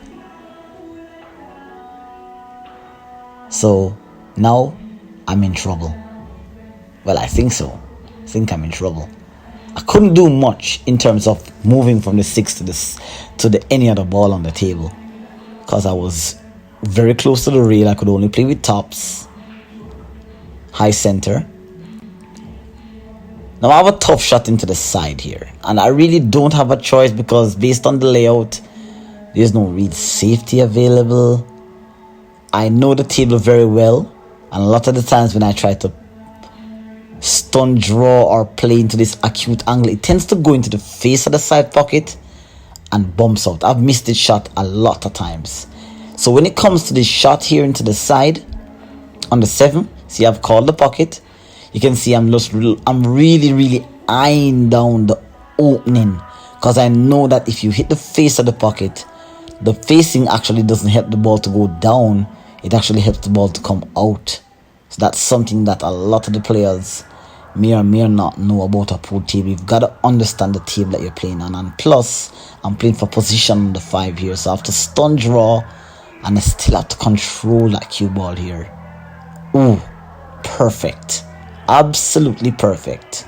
So now I'm in trouble. Well, I think so. I think I'm in trouble. I couldn't do much in terms of moving from the 6 to the any other ball on the table, because I was very close to the rail. I could only play with tops, high center. Now I have a tough shot into the side here, and I really don't have a choice, because based on the layout, there's no real safety available. I know the table very well, and a lot of the times when I try to stun draw or play into this acute angle, it tends to go into the face of the side pocket and bumps out. I've missed this shot a lot of times. So when it comes to this shot here into the side on the 7, see, I've called the pocket. You can see I'm really eyeing down the opening, because I know that if you hit the face of the pocket, the facing actually doesn't help the ball to go down. It actually helps the ball to come out. So that's something that a lot of the players may or may not know about a pro table. You've got to understand the table that you're playing on. And plus, I'm playing for position on the 5 here, so I have to stun draw, and I still have to control that cue ball here. Ooh, perfect. Absolutely perfect.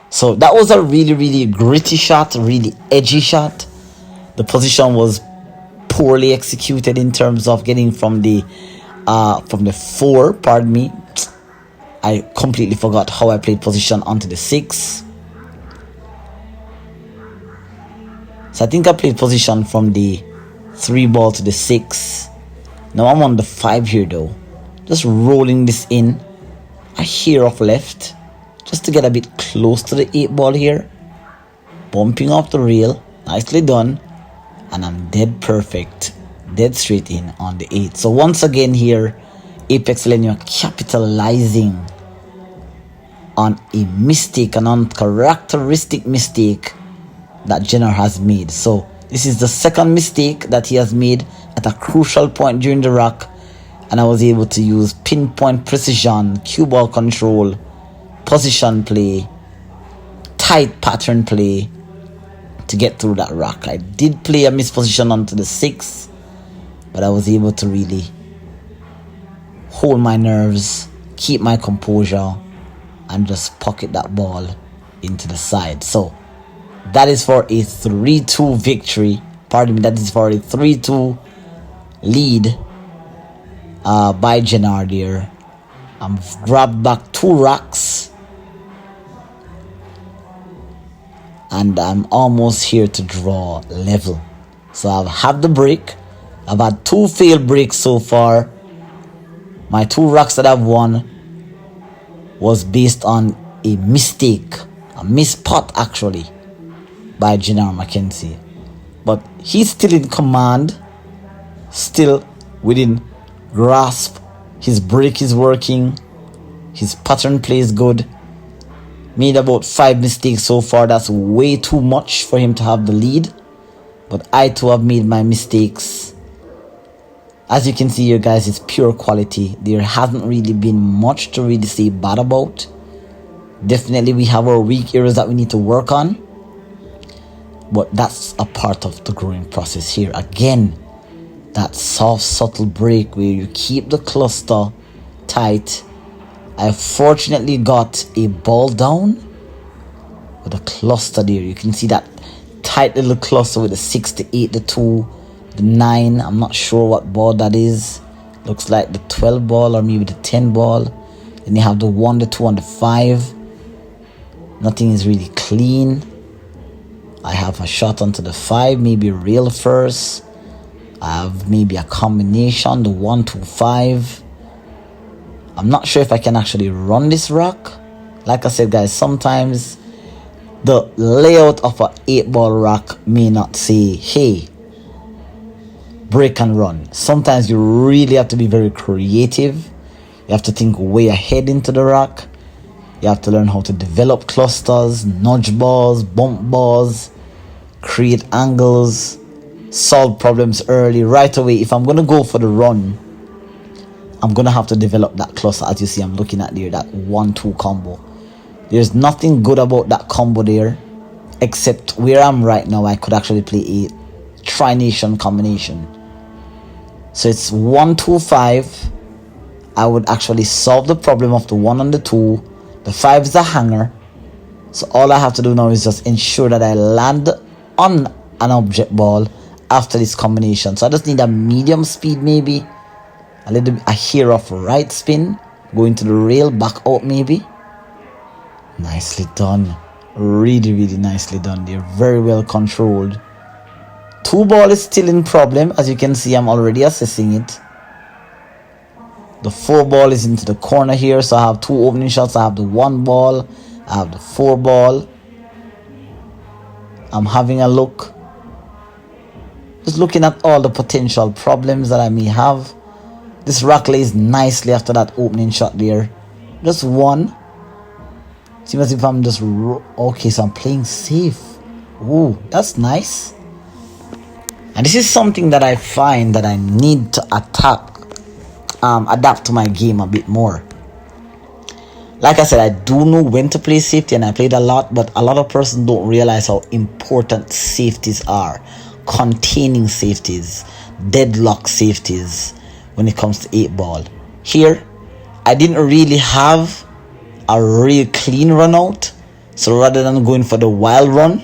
So that was a really gritty shot, really edgy shot. The position was poorly executed in terms of getting from the 4, pardon me. I completely forgot how I played position onto the 6. So I think I played position from the 3 ball to the 6. Now I'm on the 5 here though. Just rolling this in. A hair off left, just to get a bit close to the 8 ball here. Bumping off the rail. Nicely done. And I'm dead perfect. Dead straight in on the 8. So once again here, Apex Elgenio capitalizing on a mistake, an uncharacteristic mistake that Jenar has made. So this is the second mistake that he has made at a crucial point during the rack, and I was able to use pinpoint precision, cue ball control, position play, tight pattern play to get through that rack. I did play a misposition onto the 6, but I was able to really hold my nerves, keep my composure, and just pocket that ball into the side. So that is for a 3-2 victory. Pardon me, that is for a 3-2 lead by Jenar there. I'm grabbed back 2 racks, and I'm almost here to draw level. So I've had the break. I've had 2 failed breaks so far. My 2 racks that I've won was based on a mistake, a missed pot actually, by Jenar Mckenzie. But he's still in command, still within grasp. His break is working, his pattern play is good. Made about 5 mistakes so far. That's way too much for him to have the lead. But I too have made my mistakes. As you can see here, guys, it's pure quality. There hasn't really been much to really say bad about. Definitely we have our weak areas that we need to work on. But that's a part of the growing process here. Again, that soft, subtle break where you keep the cluster tight. I fortunately got a ball down with a cluster there. You can see that tight little cluster with the 6, the 8, the 2, the 9. I'm not sure what ball that is. Looks like the 12 ball or maybe the 10 ball. Then you have the 1, the 2, and the 5. Nothing is really clean. I have a shot onto the 5, maybe rail first. I have maybe a combination, the 1, 2, 5. I'm not sure if I can actually run this rock. Like I said, guys, sometimes the layout of an 8-ball rock may not say, hey, break and run. Sometimes you really have to be very creative. You have to think way ahead into the rock. You have to learn how to develop clusters, nudge balls, bump balls, create angles, solve problems early, right away. If I'm going to go for the run, I'm going to have to develop that cluster. As you see, I'm looking at there, that 1-2 combo. There's nothing good about that combo there, except where I'm right now, I could actually play a tri-nation combination. So it's 1, 2, 5. I would actually solve the problem of the 1 and the 2. The 5 is a hanger. So all I have to do now is just ensure that I land on an object ball after this combination. So I just need a medium speed, maybe a hair of right spin, going to the rail, back out maybe. Nicely done. Really, really nicely done. They're very well controlled. 2 ball is still in problem. As you can see, I'm already assessing it. The 4 ball is into the corner here. So I have 2 opening shots. I have the 1 ball. I have the 4 ball. I'm having a look. Just looking at all the potential problems that I may have. This rock lays nicely after that opening shot there. Just 1. Seems as if I'm just... Okay, so I'm playing safe. Ooh, that's nice. And this is something that I find that I need to adapt to my game a bit more. Like I said, I do know when to play safety, and I played a lot, but a lot of persons don't realize how important safeties are. Containing safeties, deadlock safeties when it comes to 8-ball. Here, I didn't really have a real clean run out, so rather than going for the wild run,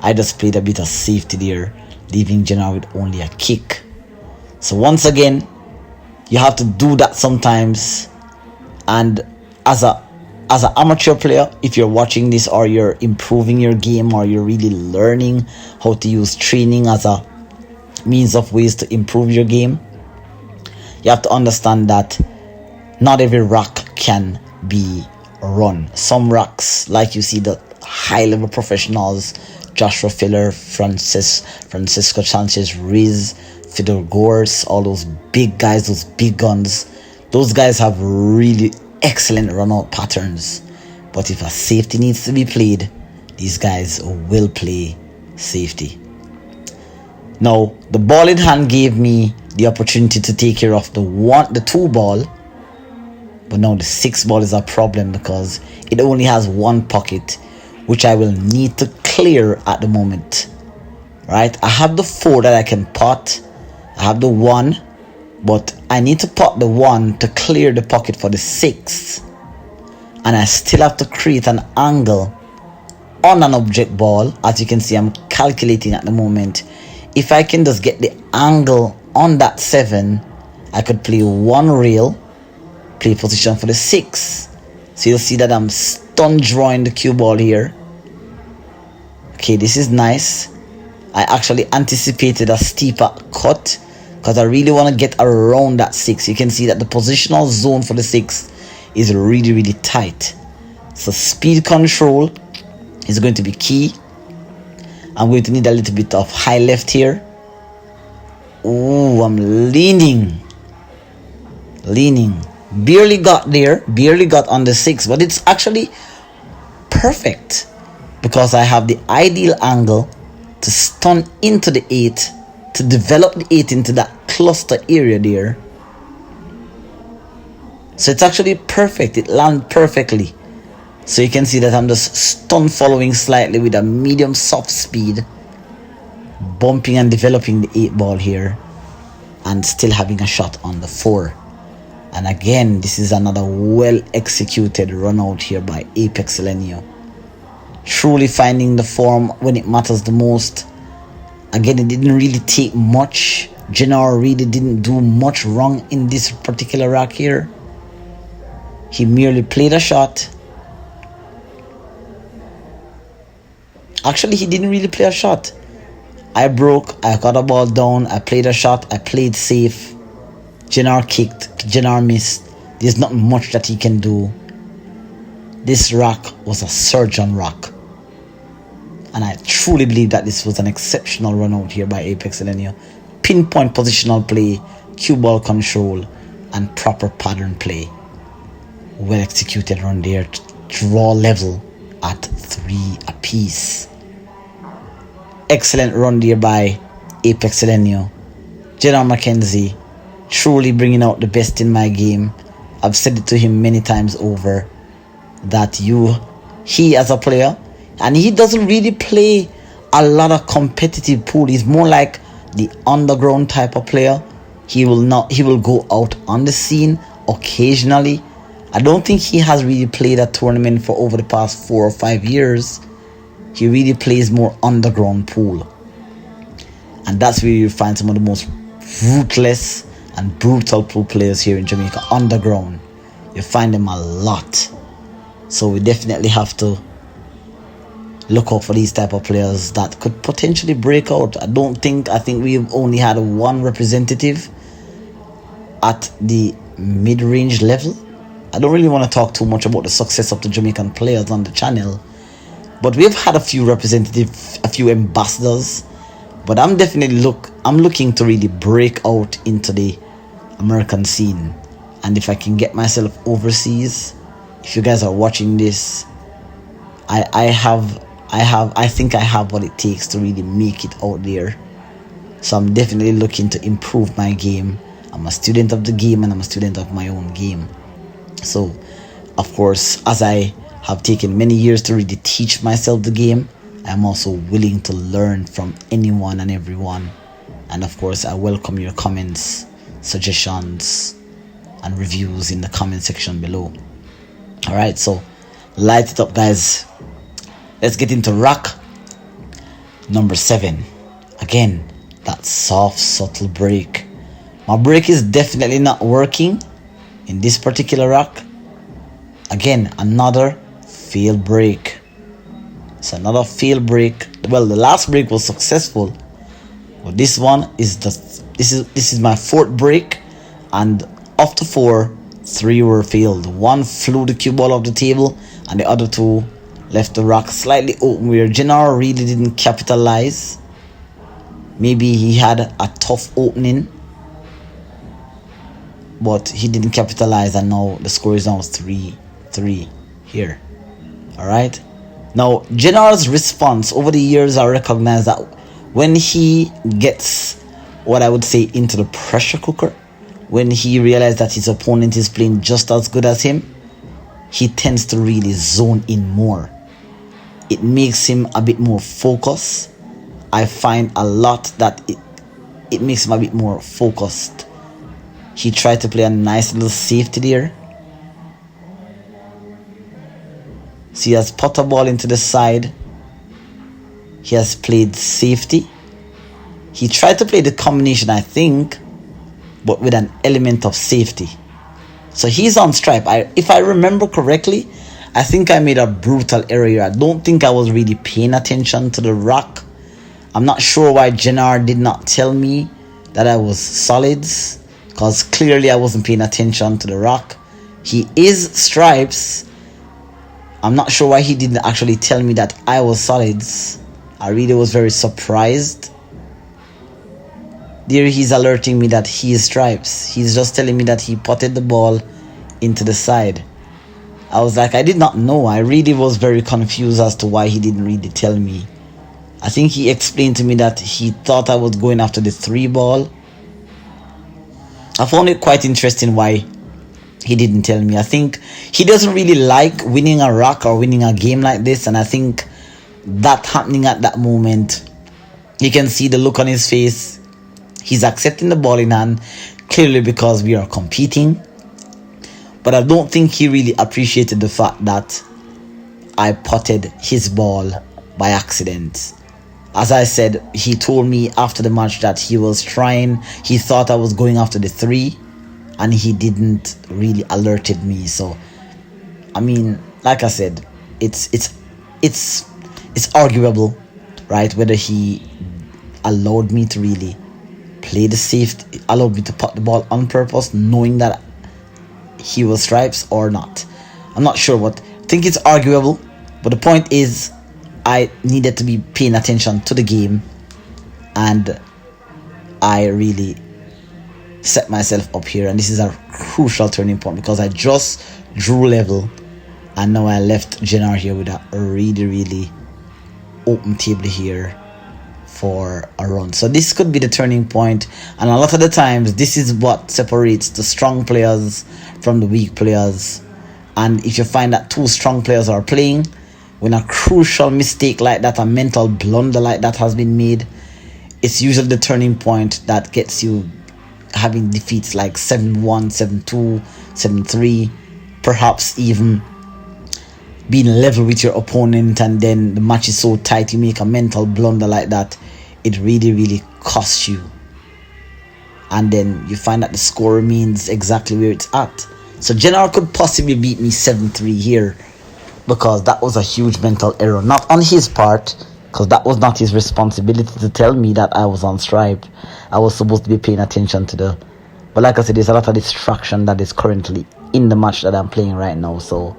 I just played a bit of safety there, leaving Jenar with only a kick. So once again, you have to do that sometimes. And as an amateur player, if you're watching this or you're improving your game or you're really learning how to use training as a means of ways to improve your game, you have to understand that not every rock can be run. Some rocks, like you see the high level professionals, Joshua Filler, Francisco Sanchez, Riz, Fidel Gores, all those big guys, those big guns, those guys have really excellent run out patterns. But if a safety needs to be played, these guys will play safety. Now, the ball in hand gave me the opportunity to take care of the 2 ball. But now the 6 ball is a problem because it only has 1 pocket, which I will need to clear at the moment. Right? I have the 4 that I can pot. I have the 1, but I need to pot the 1 to clear the pocket for the 6. And I still have to create an angle on an object ball. As you can see, I'm calculating at the moment. If I can just get the angle on that 7, I could play 1 rail, play position for the 6. So you'll see that I'm stun drawing the cue ball here. Okay, this is nice. I actually anticipated a steeper cut because I really want to get around that 6. You can see that the positional zone for the 6 is really, really tight. So speed control is going to be key. I'm going to need a little bit of high left here. Ooh, I'm leaning. Barely got there. Barely got on the 6. But it's actually perfect because I have the ideal angle to stun into the 8, to develop the 8 into that cluster area there. So it's actually perfect. It landed perfectly. So you can see that I'm just stun following slightly with a medium soft speed, bumping and developing the 8 ball here, and still having a shot on the 4. And again, this is another well executed run out here by Apex Elgenio. Truly finding the form when it matters the most. Again, it didn't really take much. Jenar really didn't do much wrong in this particular rack here. He merely played a shot. Actually, he didn't really play a shot. I broke, I got a ball down, I played a shot, I played safe. Jenar kicked, Jenar missed. There's not much that he can do. This rack was a surgeon rack. And I truly believe that this was an exceptional run out here by Apex Elgenio. Pinpoint positional play, cue ball control, and proper pattern play. Well executed run there. Draw level at 3 apiece. Excellent run there by Apex Elgenio. Jenar Mckenzie truly bringing out the best in my game. I've said it to him many times over that he as a player, and he doesn't really play a lot of competitive pool. He's more like the underground type of player. He will go out on the scene occasionally. I don't think he has really played a tournament for over the past 4 or 5 years. He really plays more underground pool. And that's where you find some of the most ruthless and brutal pool players here in Jamaica. Underground. You find them a lot. So we definitely have to look out for these type of players that could potentially break out. I think we've only had one representative at the mid-range level. I don't really want to talk too much about the success of the Jamaican players on the channel, but we've had a few representatives, a few ambassadors. But I'm looking to really break out into the American scene. And if I can get myself overseas, if you guys are watching this, I think I have what it takes to really make it out there. So I'm definitely looking to improve my game. I'm a student of the game and I'm a student of my own game. So, of course, as I have taken many years to really teach myself the game, I'm also willing to learn from anyone and everyone. And of course, I welcome your comments, suggestions, and reviews in the comment section below. Alright, so light it up, guys. Let's get into rack number 7. Again, that soft, subtle break. My break is definitely not working in this particular rack. Again, another failed break. It's another failed break. Well, the last break was successful, but this one is this is my 4th break, and of the 4, 3 were failed. 1 flew the cue ball off the table, and the other 2 left the rack slightly open where Jenar really didn't capitalize. Maybe he had a tough opening, but he didn't capitalize, and now the score is now 3-3 here. Alright. Now, Jenar's response over the years, I recognize that when he gets what I would say into the pressure cooker, when he realizes that his opponent is playing just as good as him, he tends to really zone in more. It makes him a bit more focused. I find a lot that it makes him a bit more focused. He tried to play a nice little safety there. So he has put a ball into the side. He has played safety. He tried to play the combination, I think, but with an element of safety. So he's on stripe. If I remember correctly, I think I made a brutal error here. I don't think I was really paying attention to the rock. I'm not sure why Jenar did not tell me that I was solids, because clearly I wasn't paying attention to the rock. He is stripes. I'm not sure why he didn't actually tell me that I was solids. I really was very surprised. There he's alerting me that he is stripes. He's just telling me that he potted the ball into the side. I was like, I did not know. I really was very confused as to why he didn't really tell me. I think he explained to me that he thought I was going after the 3 ball. I found it quite interesting why he didn't tell me. I think he doesn't really like winning a rock or winning a game like this, and I think that happening at that moment, you can see the look on his face. He's accepting the ball in hand, clearly because we are competing. But I don't think he really appreciated the fact that I potted his ball by accident. As I said, he told me after the match that he thought I was going after the 3, and he didn't really alerted me. So, I mean, like I said, it's arguable, right? Whether he allowed me to really play the safety, allowed me to pot the ball on purpose, knowing that he was stripes or not. I'm not sure what. I think it's arguable, but the point is, I needed to be paying attention to the game, and I really set myself up here, and this is a crucial turning point because I just drew level, and now I left Jenar here with a really open table here for a run. So this could be the turning point, and a lot of the times this is what separates the strong players from the weak players. And if you find that 2 strong players are playing, when a crucial mistake like that, a mental blunder like that has been made, it's usually the turning point that gets you having defeats like 7-1, 7-2, 7-3, perhaps even being level with your opponent, and then the match is so tight, you make a mental blunder like that, it really costs you, and then you find that the score remains exactly where it's at. So Jenar could possibly beat me 7-3 here, because that was a huge mental error, not on his part, because that was not his responsibility to tell me that I was on stripe. I was supposed to be paying attention to the, but like I said, there's a lot of distraction that is currently in the match that I'm playing right now. So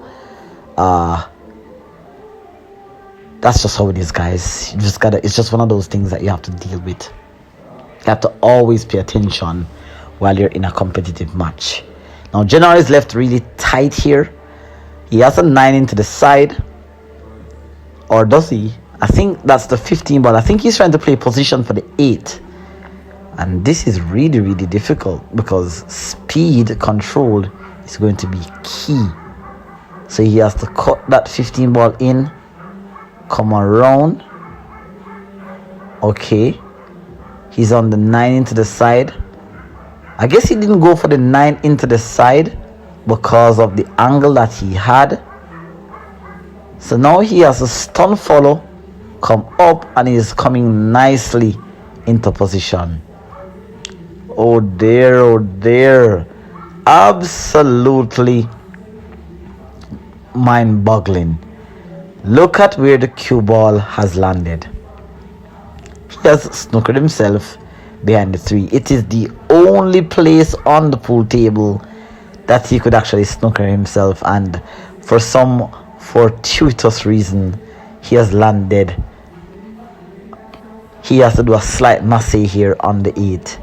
that's just how it is, guys. You just gotta, it's just one of those things that you have to deal with. You have to always pay attention while you're in a competitive match. Now Jenar is left really tight here. He has a 9 into the side, or does he? I think that's the 15 ball. I think he's trying to play position for the 8, and this is really difficult because speed control is going to be key. So he has to cut that 15 ball in, come around. Okay, he's on the 9 into the side. I guess he didn't go for the 9 into the side because of the angle that he had. So now he has a stun follow, come up, and he is coming nicely into position. Oh dear, absolutely mind-boggling. Look at where the cue ball has landed. He has snookered himself behind the 3. It is the only place on the pool table that he could actually snooker himself, and for some fortuitous reason he has landed. He has to do a slight massage here on the 8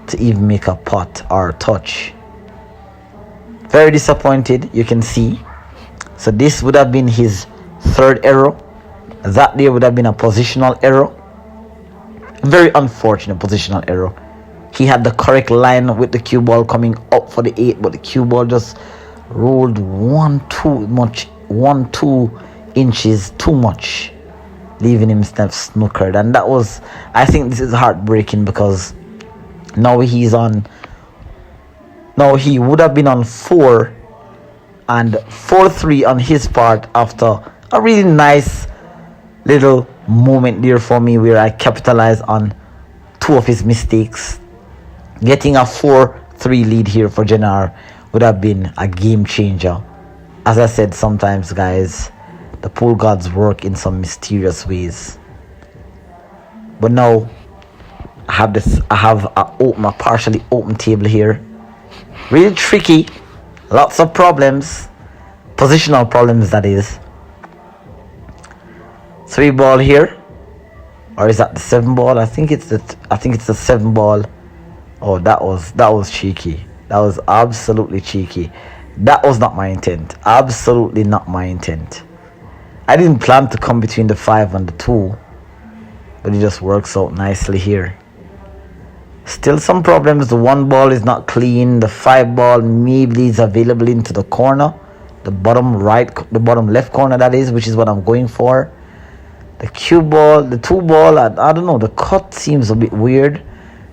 to even make a pot or a touch. Very disappointed, you can see. So this would have been his 3rd error. That there would have been a positional error. Very unfortunate positional error. He had the correct line with the cue ball coming up for the 8, but the cue ball just rolled 1-2 inches too much, leaving him snookered. And that was, I think this is heartbreaking, because now he would have been on 4 and 4-3 on his part after a really nice little moment there for me where I capitalized on 2 of his mistakes. Getting a 4-3 lead here for Jenar would have been a game changer. As I said, sometimes, guys, the pool gods work in some mysterious ways. But now I have a partially open table here. Really tricky, lots of problems, positional problems, that is. 3 ball here, or is that the 7 ball? I think it's the 7 ball. Oh, that was cheeky. That was absolutely cheeky. That was not my intent. Absolutely not my intent. I didn't plan to come between the 5 and the 2, but it just works out nicely here. Still some problems. The 1 ball is not clean. The 5 ball maybe is available into the corner, the bottom left corner, that is, which is what I'm going for. The cue ball, the 2 ball, I don't know, the cut seems a bit weird.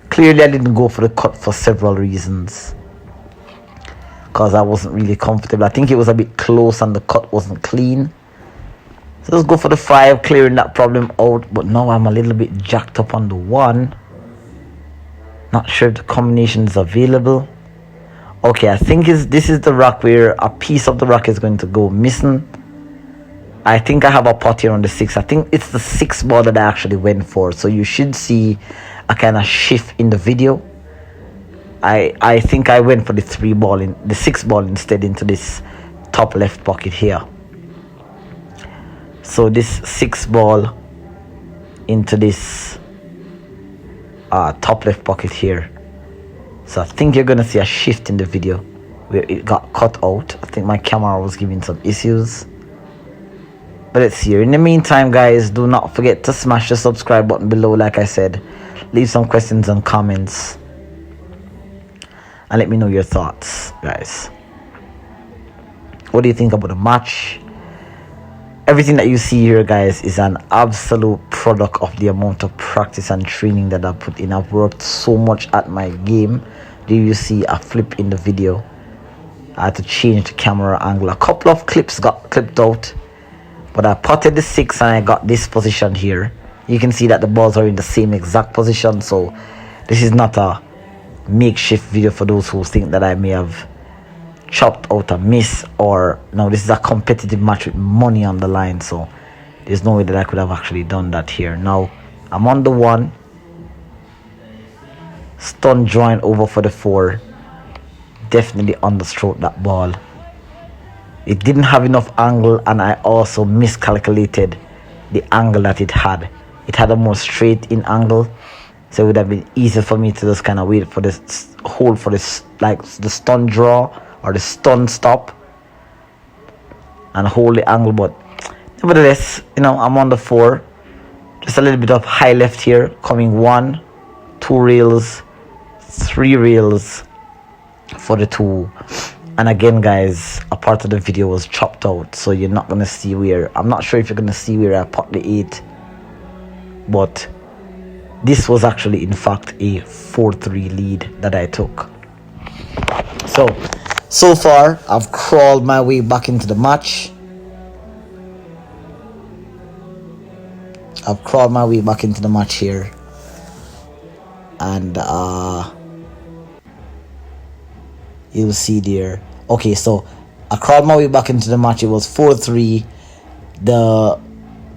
Clearly I didn't go for the cut for several reasons, because I wasn't really comfortable. I think it was a bit close and the cut wasn't clean. So let's go for the 5, clearing that problem out. But now I'm a little bit jacked up on the 1. Not sure if the combination is available. Okay, I think this is the rock where a piece of the rock is going to go missing. I think I have a pot here on the 6. I think it's the 6 ball that I actually went for. So you should see a kind of shift in the video. I think I went for the 3 ball in the 6 ball instead into this top left pocket here. So this 6 ball into this top left pocket here. So I think you're gonna see a shift in the video where it got cut out. I think my camera was giving some issues. But let's see here. In the meantime, guys, do not forget to smash the subscribe button below. Like I said, leave some questions and comments and let me know your thoughts, guys. What do you think about the match? Everything that you see here, guys, is an absolute product of the amount of practice and training that I put in. I've worked so much at my game. Do you see a flip in the video? I had to change the camera angle. A couple of clips got clipped out, but I potted the 6 and I got this position here. You can see that the balls are in the same exact position. So this is not a makeshift video for those who think that I may have chopped out a miss, or no, this is a competitive match with money on the line, so there's no way that I could have actually done that here. Now I'm on the 1, stun drawing over for the 4. Definitely understroked that ball. It didn't have enough angle, and I also miscalculated the angle that it had. It had a more straight in angle, so it would have been easier for me to just kind of wait for this, hold for this, like the stun draw or the stun stop, and hold the angle. But nevertheless, you know, I'm on the 4. Just a little bit of high left here, coming 1, 2 rails, 3 rails for the 2. And again, guys, a part of the video was chopped out, so you're not gonna see where, I'm not sure if you're gonna see where I pot the 8, but this was actually in fact a 4-3 lead that I took. So far I've crawled my way back into the match. I've crawled my way back into the match here, and you'll see there. Okay, so I crawled my way back into the match. It was 4-3. The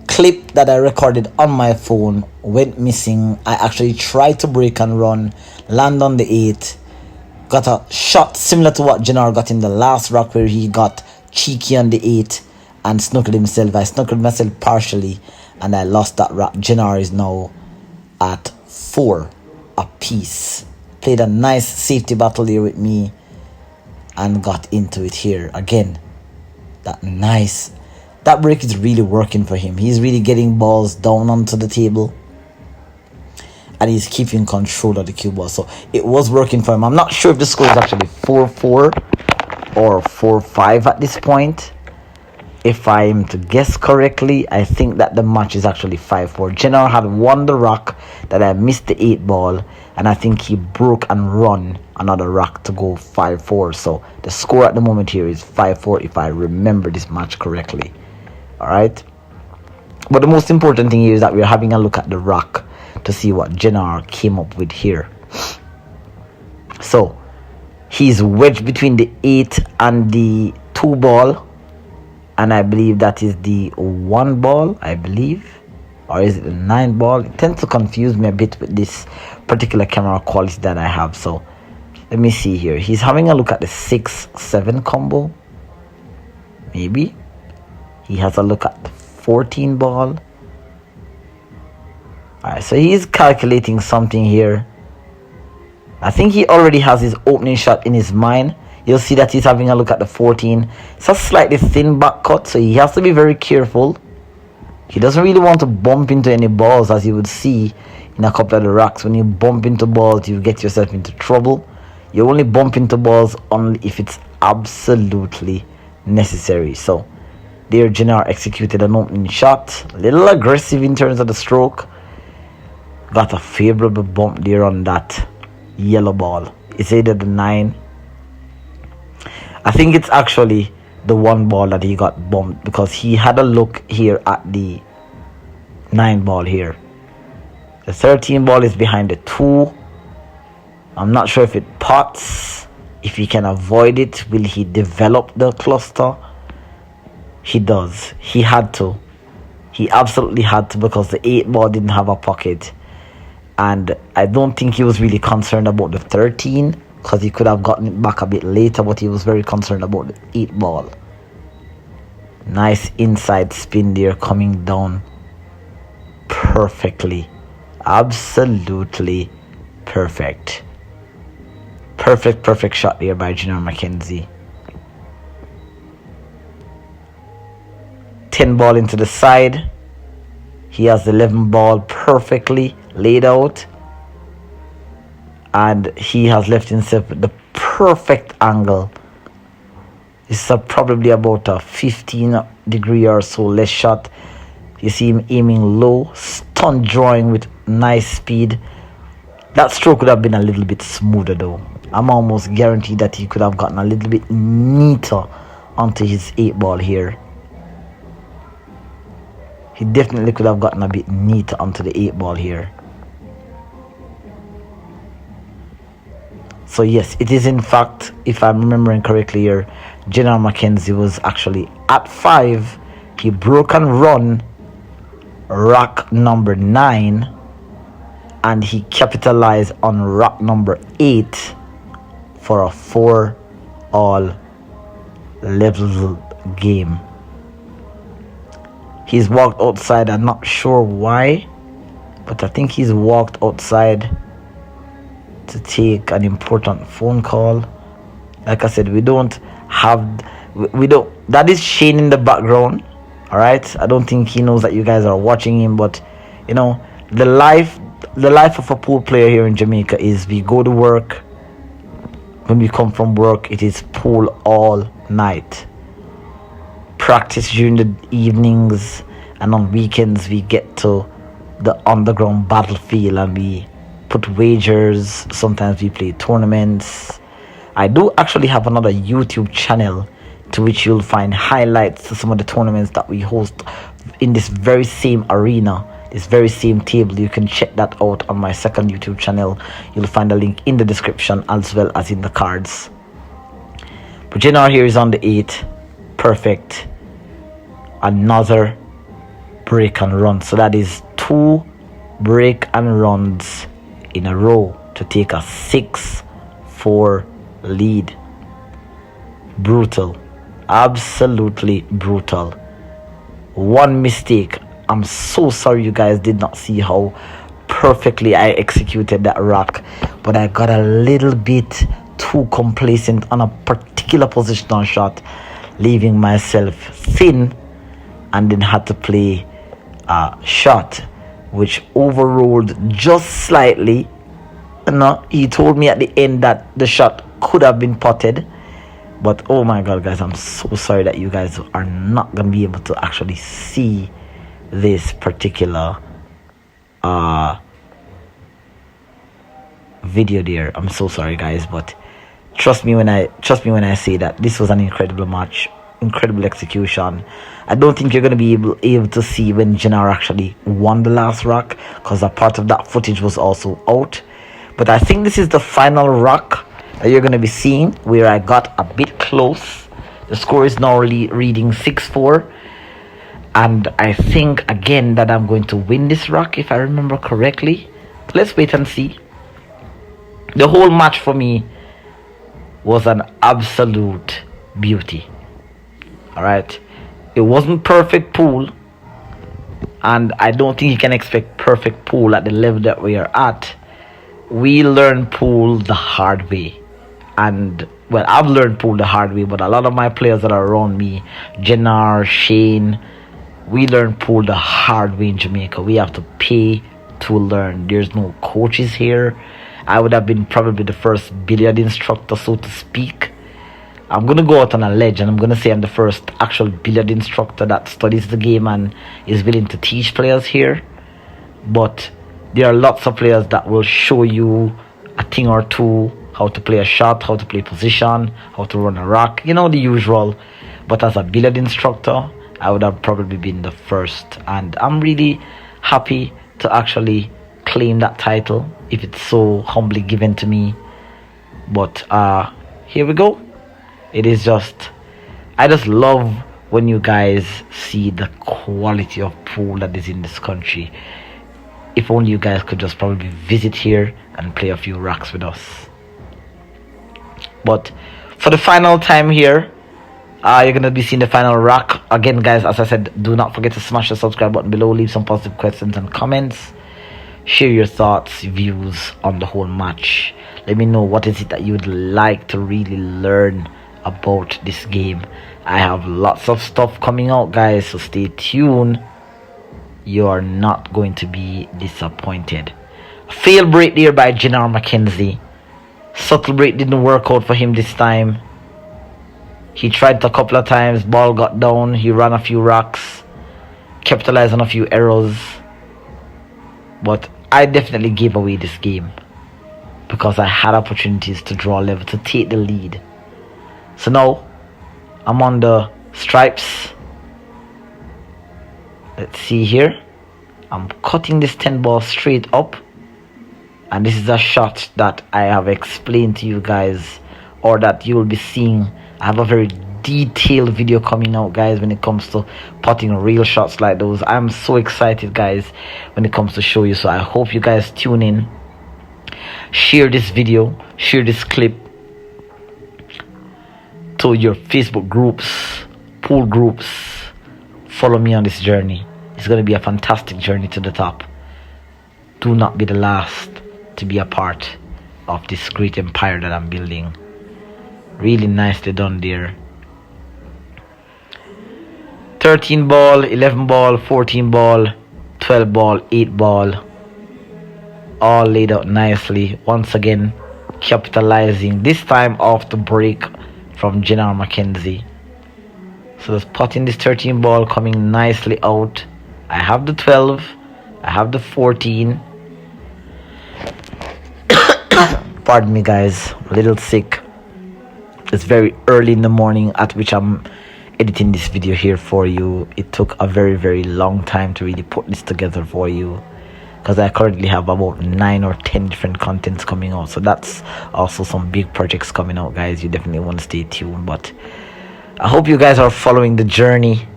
clip that I recorded on my phone went missing. I actually tried to break and run, land on the 8, got a shot similar to what Jenar got in the last rock, where he got cheeky on the 8 and snookered himself. I snookered myself partially and I lost that rock. Jenar is now at 4 apiece. Played a nice safety battle here with me and got into it here. Again, that break is really working for him. He's really getting balls down onto the table, and he's keeping control of the cue ball. So it was working for him. I'm not sure if the score is actually 4-4 or 4-5 at this point. If I am to guess correctly, I think that the match is actually 5-4. Jenar had won the rock that I missed the 8 ball, and I think he broke and run another rock to go 5-4. So the score at the moment here is 5-4 if I remember this match correctly. Alright, but the most important thing here is that we're having a look at the rock to see what Jenar came up with here. So he's wedged between the 8 and the 2 ball, and I believe that is the 1 ball, I believe, or is it the 9 ball? It tends to confuse me a bit with this particular camera quality that I have. So let me see here. He's having a look at the 6-7 combo, maybe. He has a look at the 14 ball. Alright, so he's calculating something here. I think he already has his opening shot in his mind. you'll see that he's having a look at the 14. It's a slightly thin back cut, so he has to be very careful. He doesn't really want to bump into any balls, as you would see in a couple of the racks. When you bump into balls, you get yourself into trouble. You only bump into balls only if it's absolutely necessary. So there, Jenar executed an opening shot, a little aggressive in terms of the stroke. Got a favorable bump there on that yellow ball. It's either the 9. I think it's actually the 1 ball that he got bumped, because he had a look here at the 9 ball here. The 13 ball is behind the 2. I'm not sure if it pots. If he can avoid it, will he develop the cluster? He does. He had to. He absolutely had to, because the 8 ball didn't have a pocket. And I don't think he was really concerned about the 13, because he could have gotten it back a bit later, but he was very concerned about the 8 ball. Nice inside spin there, coming down perfectly. Absolutely perfect. Perfect shot there by Jenar Mckenzie. 10 ball into the side. He has the 11 ball perfectly laid out, and he has left himself with the perfect angle. It's probably about a 15 degree or so less shot. You see him aiming low, stunt drawing with nice speed. That stroke could have been a little bit smoother though. I'm almost guaranteed that he could have gotten a little bit neater onto his 8 ball here. He definitely could have gotten a bit neater onto the 8 ball here. So yes, it is in fact, if I'm remembering correctly here, Jenar Mckenzie was actually at 5. He broke and run rack number 9, and he capitalized on rack number 8 for a 4-all level game. He's walked outside. I'm not sure why, but I think he's walked outside to take an important phone call. Like I said, we don't, that is Shane in the background. All right, I don't think he knows that you guys are watching him, but you know, the life of a pool player here in Jamaica is we go to work. When we come from work, it is pool all night. Practice during the evenings, and on weekends we get to the underground battlefield and we put wagers. Sometimes we play tournaments. I do actually have another YouTube channel to which you'll find highlights to some of the tournaments that we host in this very same arena, this very same table. You can check that out on my second YouTube channel. You'll find a link in the description as well as in the cards. But Jenar here is on the 8. Perfect. Another break and run. So that is 2 break and runs in a row to take a 6-4 lead. Brutal. Absolutely brutal. One mistake. I'm so sorry you guys did not see how perfectly I executed that rack, but I got a little bit too complacent on a particular positional shot, leaving myself thin, and then had to play a shot which overruled just slightly. No, he told me at the end that the shot could have been potted, but oh my god guys, I'm so sorry that you guys are not gonna be able to actually see this particular video there. I'm so sorry guys, but trust me when I say that this was an incredible match, incredible execution. I don't think you're going to be able to see when Jenar actually won the last rack, because a part of that footage was also out. But I think this is the final rack that you're going to be seeing, where I got a bit close. The score is now reading 6-4, and I think again that I'm going to win this rack if I remember correctly. Let's wait and see. The whole match for me was an absolute beauty. All right, it wasn't perfect pool, and I don't think you can expect perfect pool at the level that we are at. We learn pool the hard way, and well, I've learned pool the hard way, but a lot of my players that are around me, Jenar, Shane, we learn pool the hard way in Jamaica. We have to pay to learn. There's no coaches here. I would have been probably the first billiard instructor, so to speak. I'm gonna go out on a ledge and I'm gonna say I'm the first actual billiard instructor that studies the game and is willing to teach players here. But there are lots of players that will show you a thing or two, how to play a shot, how to play position, how to run a rack, you know, the usual. But as a billiard instructor, I would have probably been the first, and I'm really happy to actually claim that title if it's so humbly given to me. But here we go. It is just, I just love when you guys see the quality of pool that is in this country. If only you guys could just probably visit here and play a few racks with us. But for the final time here, you're gonna be seeing the final rack again, guys. As I said, do not forget to smash the subscribe button below, leave some positive questions and comments, share your thoughts, views on the whole match. Let me know what is it that you would like to really learn about this game. I have lots of stuff coming out, guys, so stay tuned. You are not going to be disappointed. Fail break there by Jenar Mckenzie. Subtle break didn't work out for him this time. He tried a couple of times, ball got down, he ran a few racks, capitalized on a few errors. But I definitely gave away this game because I had opportunities to draw level, to take the lead. So now I'm on the stripes. Let's see here. I'm cutting this 10 ball straight up, and this is a shot that I have explained to you guys, or that you will be seeing. I have a very detailed video coming out, guys, when it comes to putting real shots like those. I'm so excited, guys, when it comes to show you. So I hope you guys tune in, share this video, share this clip to your Facebook groups, pool groups. Follow me on this journey. It's going to be a fantastic journey to the top. Do not be the last to be a part of this great empire that I'm building. Really nicely done there. 13 ball, 11 ball, 14 ball, 12 ball, 8 ball. All laid out nicely. Once again, capitalizing, this time off the break from Jenar Mckenzie. So just putting this 13 ball coming nicely out. I have the 12. I have the 14. Pardon me, guys. I'm a little sick. It's very early in the morning at which I'm editing this video here for you. It took a very, very long time to really put this together for you, because I currently have about 9 or 10 different contents coming out. So that's also some big projects coming out, guys. You definitely want to stay tuned. But I hope you guys are following the journey.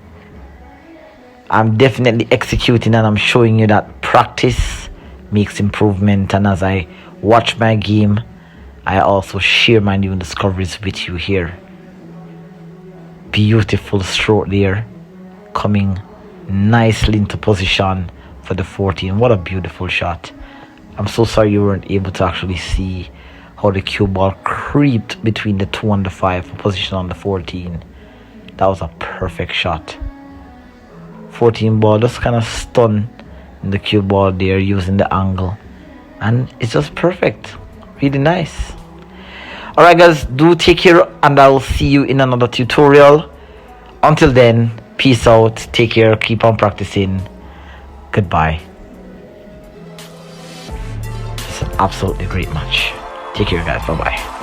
I'm definitely executing, and I'm showing you that practice makes improvement. And as I watch my game, I also share my new discoveries with you here. Beautiful stroke there, coming nicely into position for the 14. What a beautiful shot. I'm so sorry you weren't able to actually see how the cue ball creeped between the 2 and the 5 for position on the 14. That was a perfect shot. 14 ball just kind of stunned the cue ball there using the angle, and it's just perfect. Really nice. Alright, guys, do take care, and I will see you in another tutorial. Until then, peace out, take care, keep on practicing. Goodbye. It's an absolutely great match. Take care, guys. Bye bye.